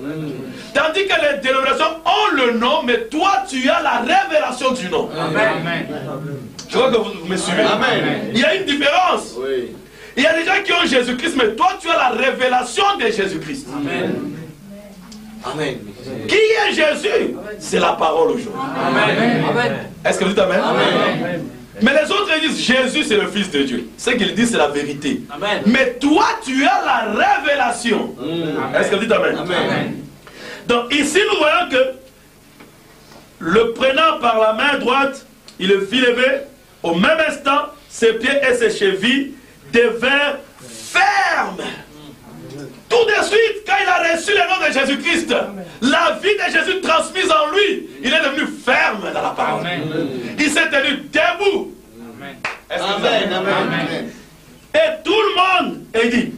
Tandis que les dénominations ont le nom, mais toi tu as la révélation du nom. Amen. Je crois que vous me suivez. Amen. Il y a une différence. Oui. Il y a des gens qui ont Jésus-Christ, mais toi tu as la révélation de Jésus-Christ. Amen. Amen. Qui est Jésus? C'est la parole aujourd'hui. Amen. Est-ce que vous dites Amen? Amen. Mais les autres ils disent Jésus c'est le Fils de Dieu. Ce qu'ils disent c'est la vérité. Amen. Mais toi tu as la révélation. Est-ce que vous dites Amen? Amen. Donc ici nous voyons que le prenant par la main droite, il le fit lever. Au même instant, ses pieds et ses chevilles devinrent fermes. Tout de suite, quand il a reçu le nom de Jésus-Christ, la vie de Jésus transmise en lui, il est devenu ferme dans la parole. Il s'est tenu debout. Amen. Amen. Et tout le monde, il dit,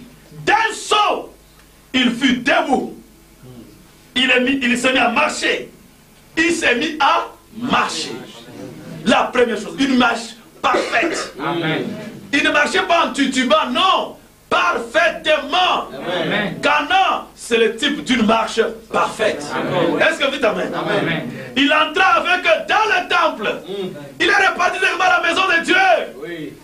d'un saut, il fut debout. Il s'est mis à marcher. Il s'est mis à marcher. La première chose, une marche parfaite. Amen. Il ne marchait pas en tutubant, non. Parfaitement. Amen. Cana, c'est le type d'une marche parfaite. Est-ce que vous dites Amen? Amen. Il entra avec eux dans le temple. Il est reparti à la maison de Dieu. Oui.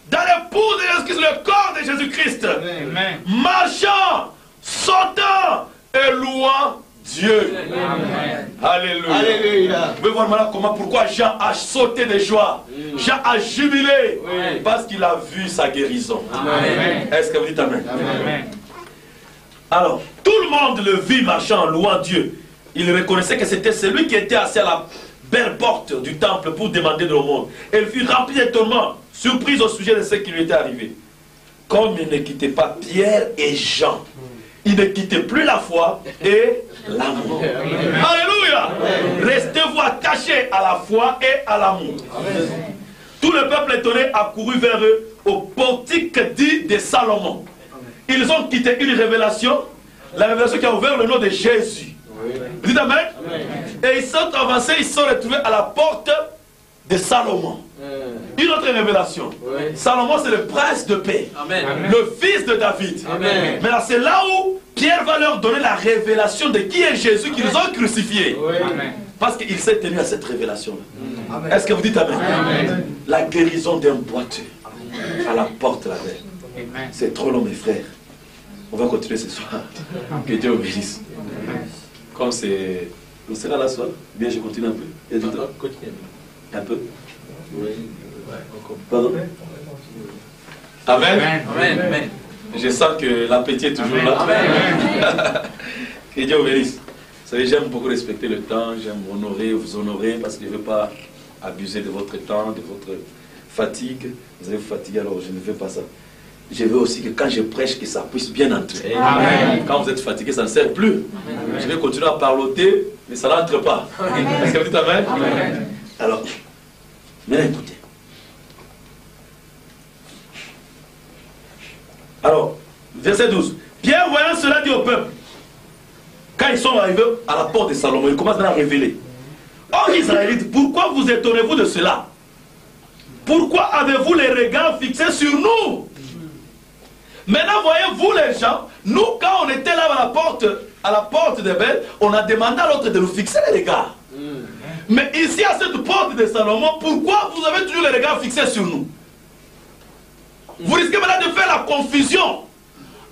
Dans l'épouse de Jésus-Christ, le corps de Jésus-Christ. Amen. Marchant, sautant et louant Dieu. Amen. Alléluia. Alléluia. Vous pouvez voir maintenant pourquoi Jean a sauté de joie. Jean a jubilé. Oui. Parce qu'il a vu sa guérison. Amen. Est-ce que vous dites Amen? Amen. Alors, tout le monde le vit marchant, louant Dieu. Il reconnaissait que c'était celui qui était assis à la belle porte du temple pour demander de l'aumône. Et il fut rempli d'étonnement, surpris au sujet de ce qui lui était arrivé. Comme il ne quittait pas Pierre et Jean, il ne quittait plus la foi et l'amour. Alléluia. Restez-vous attachés à la foi et à l'amour. Tout le peuple étonné accourut vers eux au portique dit de Salomon. Ils ont quitté une révélation, la révélation qui a ouvert le nom de Jésus. Vous dites Amen? Et ils sont avancés, ils se sont retrouvés à la porte de Salomon. Une autre révélation. Salomon c'est le prince de paix. Amen. Le fils de David. Amen. Mais là c'est là où Pierre va leur donner la révélation de qui est Jésus qu'ils ont crucifié. Amen. Parce qu'il s'est tenu à cette révélation-là. Est-ce que vous dites Amen? Amen. La guérison d'un boiteux. à la porte la belle. C'est trop long, mes frères. On va continuer ce soir. Que Dieu vous bénisse. Comme c'est... On sera là ce soir. Bien, je continue un peu. Il y a du temps. Un peu. Oui. Pardon. Amen. Amen. Je sens que l'appétit est toujours là. Amen. Que Dieu vous bénisse. Vous savez, j'aime beaucoup respecter le temps, j'aime honorer, vous honorer, parce que je ne veux pas abuser de votre temps, de votre fatigue. Vous allez vous fatiguer, alors je ne veux pas ça. Je veux aussi que quand je prêche, que ça puisse bien entrer. Amen. Quand vous êtes fatigué, ça ne sert plus. Amen. Je vais continuer à parloter, mais ça n'entre pas. Est-ce que vous dites Amen? Amen. Alors, maintenant écoutez. Alors, verset 12. Pierre, voyant cela, dit au peuple, quand ils sont arrivés à la porte de Salomon, ils commencent à révéler. Oh Israélites, pourquoi vous étonnez-vous de cela? Pourquoi avez-vous les regards fixés sur nous? Maintenant, voyez-vous les gens, nous quand on était là à la porte de Beth, on a demandé à l'autre de nous fixer les regards. Mais ici à cette porte de Salomon, pourquoi vous avez toujours les regards fixés sur nous? Vous risquez maintenant de faire la confusion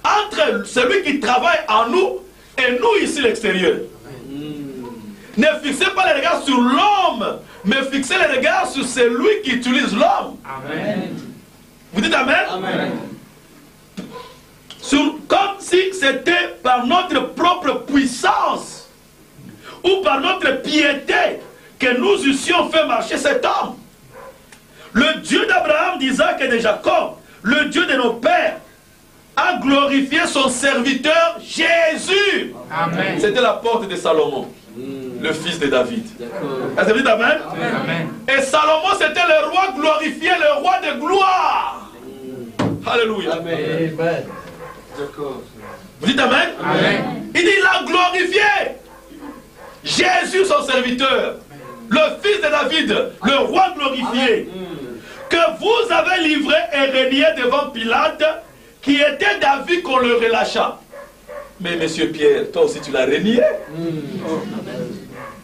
entre celui qui travaille en nous et nous ici l'extérieur. Ne fixez pas les regards sur l'homme, mais fixez les regards sur celui qui utilise l'homme. Vous dites Amen? Amen. Comme si c'était par notre propre puissance ou par notre piété que nous eussions fait marcher cet homme. Le Dieu d'Abraham, d'Isaac et de Jacob, le Dieu de nos pères, a glorifié son serviteur Jésus. C'était la porte de Salomon, le fils de David. Est-ce que vous dites Amen? Amen. Et Salomon, c'était le roi glorifié, le roi de gloire. Alléluia. Amen. Vous dites Amen? Amen. Il dit, il a glorifié Jésus, son serviteur, le fils de David, le roi glorifié, que vous avez livré et renié devant Pilate, qui était d'avis qu'on le relâcha. Mais monsieur Pierre, toi aussi tu l'as renié.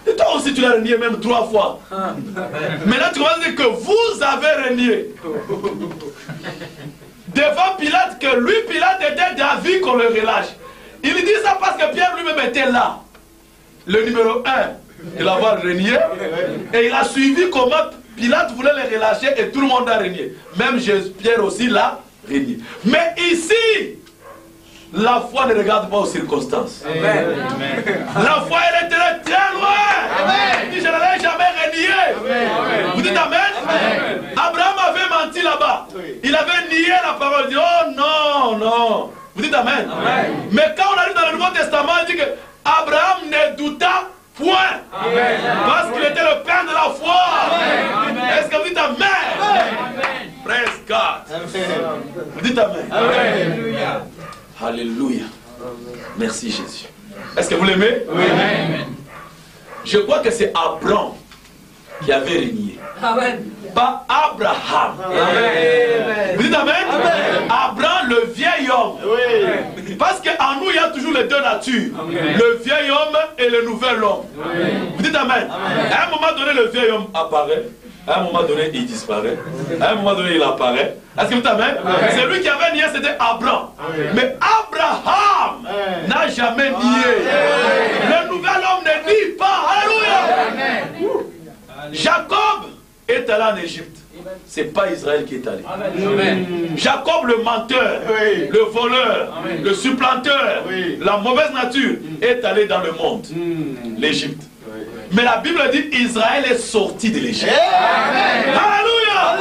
Et toi aussi tu l'as renié même 3 fois. Maintenant tu vas dire que vous avez renié. Devant Pilate, que lui, Pilate était d'avis qu'on le relâche. Il dit ça parce que Pierre lui-même était là. Le numéro 1, il a renié. Et il a suivi comment Pilate voulait le relâcher et tout le monde a renié. Même Pierre aussi l'a renié. Mais ici, la foi ne regarde pas aux circonstances. Amen. La foi, elle était très loin. Amen. Il dit, je ne l'ai jamais renié. Vous dites Amen? Amen. Abraham avait menti là-bas. Il avait nié la parole. Il dit, oh non, non. Vous dites Amen? Amen. Mais quand on arrive dans le Nouveau Testament, il dit que Abraham ne douta point. Amen. Parce qu'il était le père de la foi. Est-ce que vous dites Amen? Amen. Praise God. Amen. Vous dites Amen? Amen. Alléluia. Merci Jésus. Est-ce que vous l'aimez? Oui. Amen. Je crois que c'est Abraham qui avait régné. Amen. Pas Abraham. Amen. Vous dites Amen? Amen. Abraham, le vieil homme. Oui. Parce qu'en nous, il y a toujours les deux natures. Amen. Le vieil homme et le nouvel homme. Oui. Vous dites Amen? Amen. À un moment donné, le vieil homme apparaît. À un moment donné, il disparaît. À un moment donné, il apparaît. Est-ce que vous t'amènez? C'est lui qui avait nié, c'était Abraham. Amen. Mais Abraham n'a jamais nié. Le nouvel homme ne nie pas. Alléluia. Jacob est allé en Égypte. Ce n'est pas Israël qui est allé. Amen. Jacob, le menteur, le voleur, le supplanteur, la mauvaise nature, est allé dans le monde, l'Égypte. Mais la Bible dit Israël est sorti de l'Égypte. Alléluia.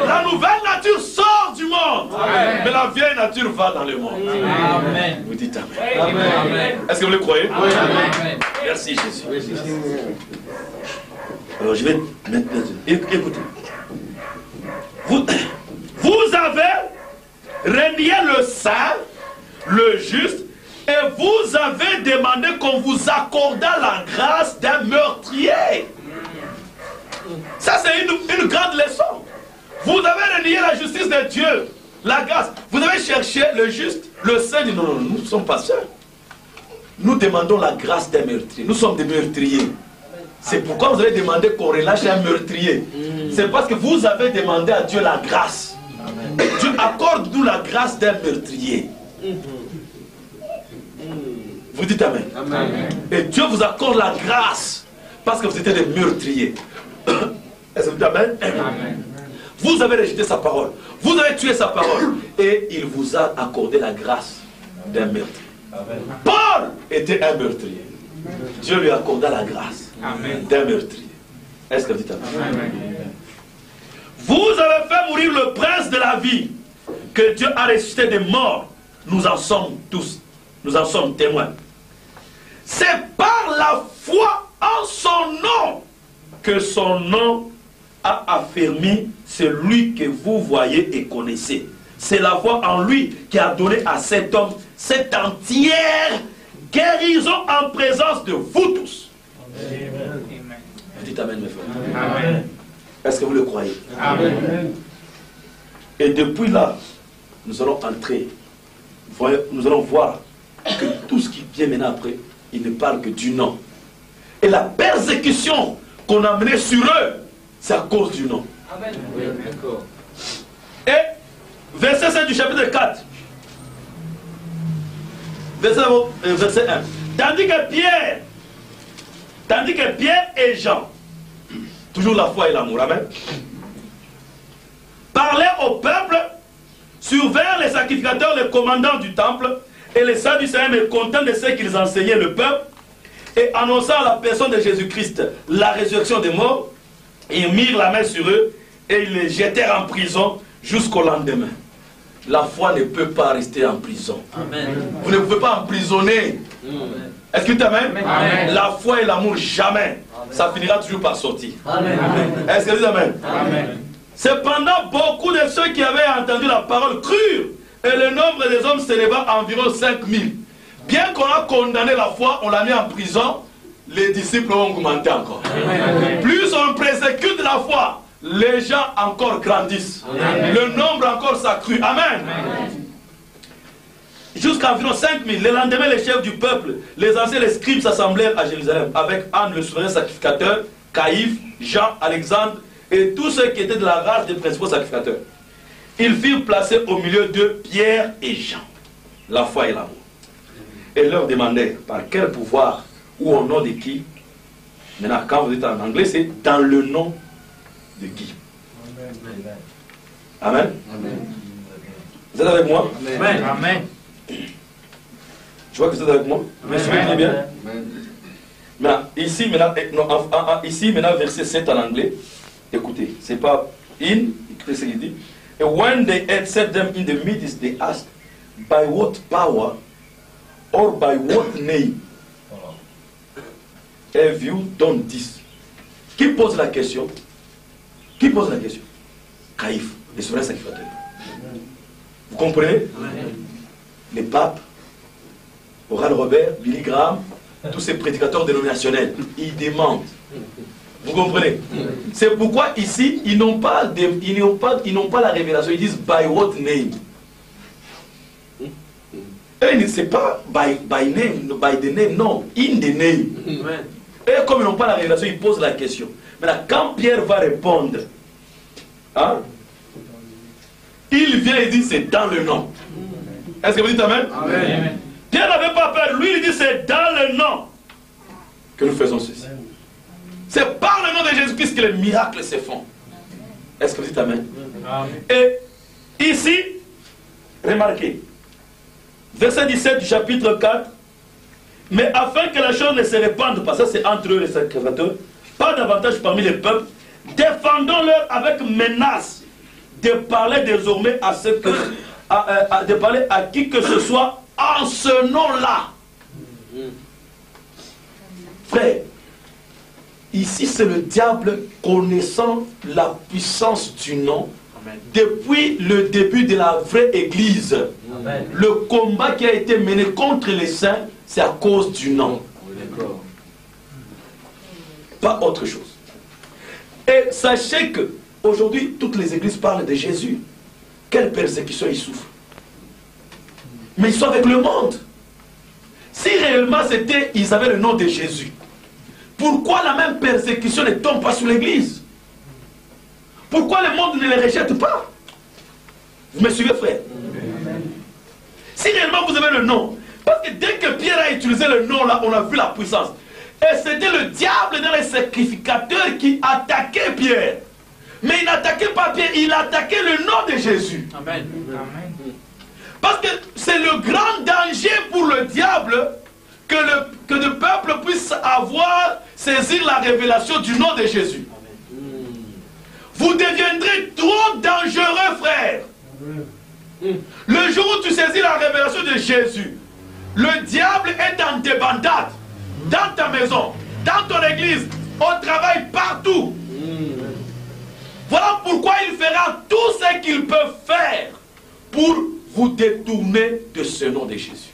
La nouvelle nature sort du monde. Amen. Mais la vieille nature va dans le monde. Amen. Vous dites Amen. Amen. Est-ce que vous le croyez? Amen. Merci Jésus. Alors je vais maintenant... Écoutez. Vous avez renié le saint, le juste, et vous avez demandé qu'on vous accordât la grâce d'un meurtrier. Ça, c'est une grande leçon. Vous avez renié la justice de Dieu, la grâce. Vous avez cherché le juste, le saint. Non, non, nous ne sommes pas seuls. Nous demandons la grâce d'un meurtrier. Nous sommes des meurtriers. C'est pourquoi vous avez demandé qu'on relâche un meurtrier. C'est parce que vous avez demandé à Dieu la grâce. Dieu accorde-nous la grâce d'un meurtrier. Vous dites Amen. Amen. Et Dieu vous accorde la grâce parce que vous étiez des meurtriers. Est-ce que vous dites Amen? Amen. Vous avez rejeté sa parole. Vous avez tué sa parole. Et il vous a accordé la grâce d'un meurtrier. Paul était un meurtrier. Dieu lui accorda la grâce d'un meurtrier. Est-ce que vous dites Amen? Amen. Vous avez fait mourir le prince de la vie que Dieu a ressuscité des morts. Nous en sommes tous. Nous en sommes témoins. C'est par la foi en son nom que son nom a affermi celui que vous voyez et connaissez. C'est la foi en lui qui a donné à cet homme cette entière guérison en présence de vous tous. Amen. Vous dites Amen, mes frères. Amen. Est-ce que vous le croyez? Amen. Et depuis là, nous allons entrer, nous allons voir que tout ce qui vient maintenant après, il ne parle que du nom. Et la persécution qu'on a menée sur eux, c'est à cause du nom. Amen. Oui, d'accord. Et verset 5 du chapitre 4, verset 1. Tandis que Pierre et Jean, toujours la foi et l'amour, amen, parlaient au peuple, survinrent les sacrificateurs, les commandants du temple et les Sadducéens, mécontents de ce qu'ils enseignaient le peuple, et annonçant la personne de Jésus-Christ la résurrection des morts, ils mirent la main sur eux et ils les jetèrent en prison jusqu'au lendemain. La foi ne peut pas rester en prison. Amen. Vous ne pouvez pas emprisonner. Est-ce que tu Amen? Amen. La foi et l'amour, jamais. Ça finira toujours par sortir. Amen. Est-ce que tu Amen? Amen. Cependant, beaucoup de ceux qui avaient entendu la parole crurent, et le nombre des hommes s'éleva à environ 5000. Bien qu'on a condamné la foi, on l'a mis en prison, les disciples ont augmenté encore. Amen. Plus on persécute la foi, les gens encore grandissent. Amen. Le nombre encore s'accrut. Amen. Jusqu'à environ 5000. Le lendemain, les chefs du peuple, les anciens, les scribes s'assemblèrent à Jérusalem avec Anne, le souverain sacrificateur, Caïphe, Jean, Alexandre et tous ceux qui étaient de la race des principaux sacrificateurs. Ils firent placer au milieu d'eux Pierre et Jean, la foi et l'amour. Et leur demandèrent par quel pouvoir ou au nom de qui. Maintenant, quand vous êtes en anglais, c'est dans le nom de qui. Amen. Vous êtes avec moi? Amen. Amen. Je vois que vous êtes avec moi. Vous me suivez bien? Maintenant, ici, maintenant, verset 7 en anglais. Écoutez, c'est pas in, écoutez ce qu'il dit. And when they had set them in the midst, they asked, by what power or by what name have you done this? Qui pose la question? Qui pose la question? Caïphe, le souverain sacrificateur. Vous comprenez? Les papes, Oral Robert, Billy Graham, tous ces prédicateurs dénominationnels, ils demandent. Vous comprenez? C'est pourquoi ici, ils n'ont pas la révélation. Ils disent by what name? Et c'est pas by name, by the name, non, in the name. Et comme ils n'ont pas la révélation, ils posent la question. Maintenant, quand Pierre va répondre, hein, il vient et dit c'est dans le nom. Est-ce que vous dites Amen? Amen. Pierre n'avait pas peur. Lui, il dit c'est dans le nom que nous faisons ceci. C'est par le nom de Jésus-Christ que les miracles se font. Est-ce que vous dites Amen? Amen. Et ici, remarquez, verset 17 du chapitre 4, mais afin que la chose ne se répande pas, ça c'est entre eux les sacrificateurs, pas davantage parmi les peuples, défendons-leur avec menace de parler désormais à ce que, de parler à qui que ce soit en ce nom-là. Frère, ici c'est le diable connaissant la puissance du nom. Amen. Depuis le début de la vraie église. Amen. Le combat qui a été mené contre les saints, c'est à cause du nom. Pas autre chose. Et sachez que aujourd'hui, toutes les églises parlent de Jésus. Quelle persécution ils souffrent. Mais ils sont avec le monde. Si réellement ils avaient le nom de Jésus, pourquoi la même persécution ne tombe pas sur l'église? Pourquoi le monde ne les rejette pas? Vous me suivez, frère? Si réellement vous avez le nom, parce que dès que Pierre a utilisé le nom là, on a vu la puissance. Et c'était le diable dans les sacrificateurs qui attaquait Pierre. Mais il n'attaquait pas Pierre, il attaquait le nom de Jésus. Amen. Parce que c'est le grand danger pour le diable que le peuple puisse saisir la révélation du nom de Jésus. Vous deviendrez trop dangereux, frère. Le jour où tu saisis la révélation de Jésus, le diable est en débandade. Dans ta maison, dans ton église, au travail, partout. Voilà pourquoi il fera tout ce qu'il peut faire pour vous détourner de ce nom de Jésus.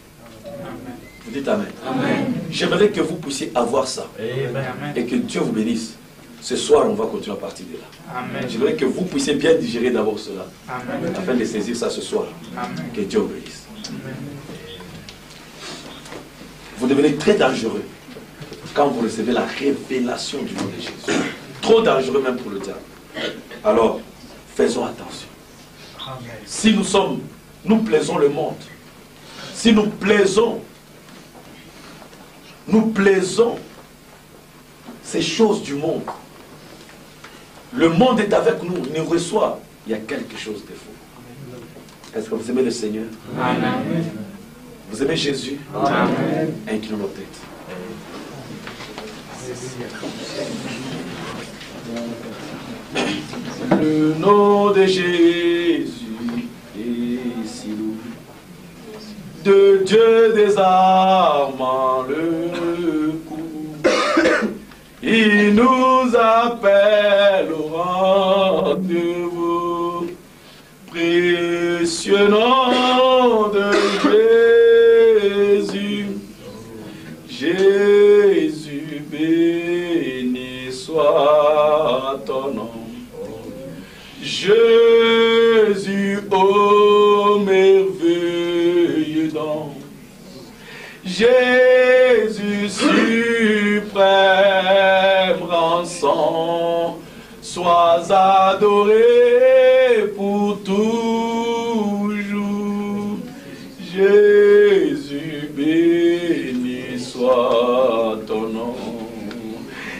Vous dites Amen. Amen. J'aimerais que vous puissiez avoir ça. Amen. Et que Dieu vous bénisse. Ce soir, on va continuer à partir de là. J'aimerais que vous puissiez bien digérer d'abord cela. Amen. Afin de saisir ça ce soir. Amen. Que Dieu vous bénisse. Amen. Vous devenez très dangereux quand vous recevez la révélation du nom de Jésus. Trop dangereux même pour le diable. Alors, faisons attention. Amen. Si nous plaisons le monde, si nous plaisons ces choses du monde, le monde est avec nous, il nous reçoit, il y a quelque chose de faux. Est-ce que vous aimez le Seigneur? Amen. Vous aimez Jésus? Amen. Inclinons nos têtes. Le nom de Jésus est si lourd, de Dieu désarmant le coup. Il nous appelle au rendez-vous, précieux nom de Jésus. Jésus, béni soit ton nom. Jésus, ô merveilleux don. Jésus, suprême rançon, sois adoré pour toujours. Jésus, béni soit ton nom.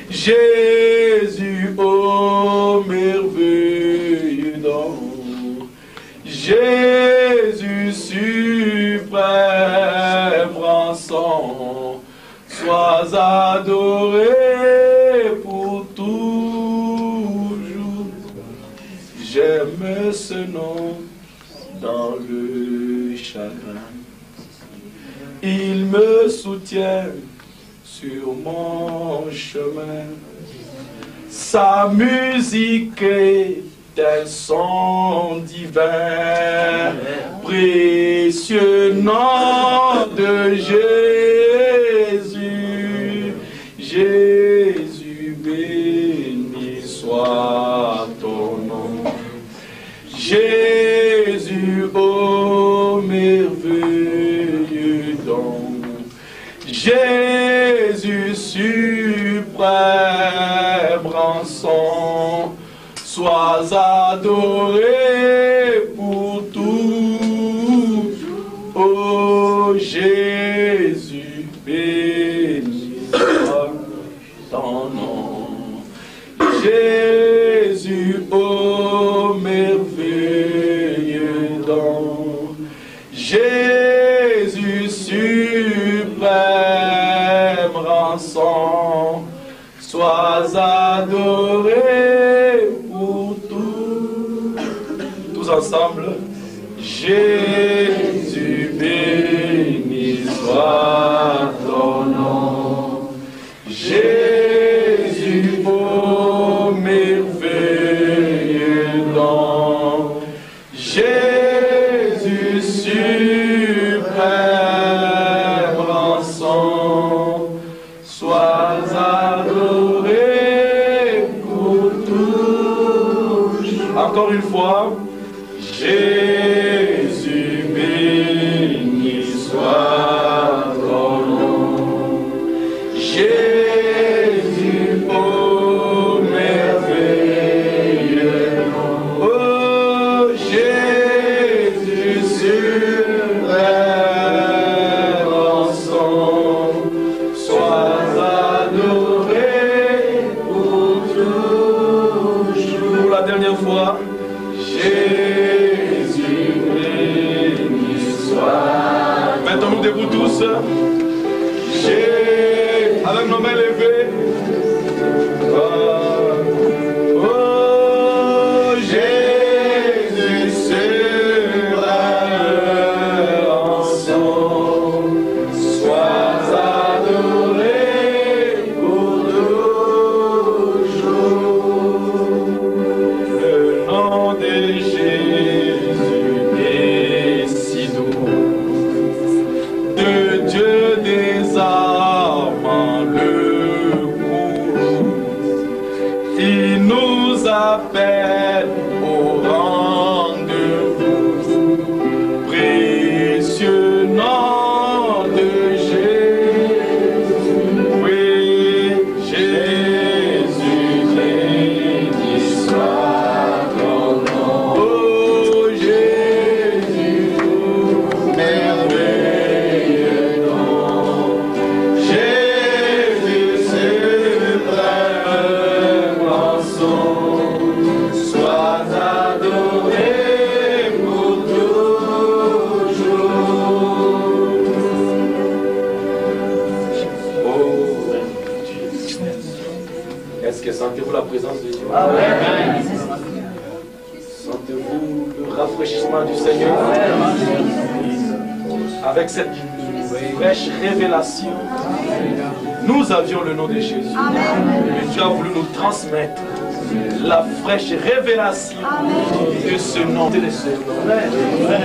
Jésus, ô merveilleux don. Jésus, suprême rançon, sois adoré pour toujours. J'aime ce nom dans le chagrin. Il me soutient sur mon chemin. Sa musique est un son divin, précieux nom de Jésus. Jésus, béni soit ton nom. Jésus, ô merveilleux don. Jésus, suprême rançon, sois adoré pour tout. Ô Jésus, béni soit ton nom. Jésus, ô merveilleux don. Jésus, suprême rançon, sois adoré pour tout. Tous ensemble. Jésus, béni soit ton nom. Jésus, ô merveilleux don. Jésus, suprême rançon, sois adoré pour tout. Encore une fois. Jésus, béni soit ton nom. Jésus, ô merveilleux nom. Oh Jésus, Il nous appelle au rang de vous, précieux nom de Jésus. Oui, Jésus, béni soit ton nom. Oh Jésus, merveilleux nom. Jésus, suprême rançon, sois adoré pour toujours. Oh, est-ce que sentez-vous la présence de Dieu? Sentez-vous le rafraîchissement du Seigneur? Avec cette fraîche révélation, nous avions le nom de Jésus. Et Dieu a voulu nous transmettre la fraîche révélation de ce nom.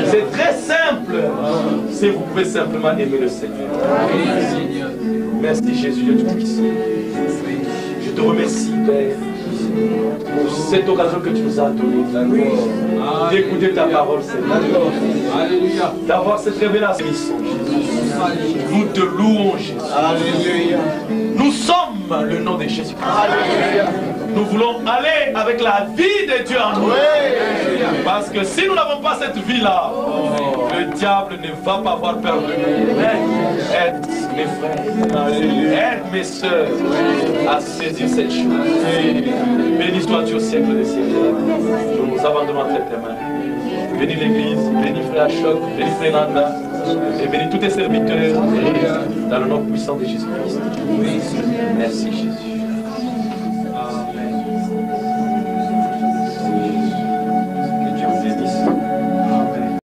C'est très simple si vous pouvez simplement aimer le Seigneur. Merci Jésus, Dieu Tout-Puissant. Je te remercie, Père, pour cette occasion que tu nous as donnée d'écouter ta parole, Seigneur. D'avoir cette révélation. Nous te louons, Jésus. Nous sommes le nom de Jésus. Nous voulons aller avec la vie de Dieu en nous. Parce que si nous n'avons pas cette vie-là, le diable ne va pas avoir peur de nous. Aide mes frères, aide mes soeurs à saisir cette chose. Bénis toi Dieu au siècle des siècles. Nous nous abandonnons entre tes mains. Bénis l'église, bénis frère Choc, bénis frère Nanda, et bénis tous tes serviteurs dans le nom puissant de Jésus-Christ. Merci Jésus.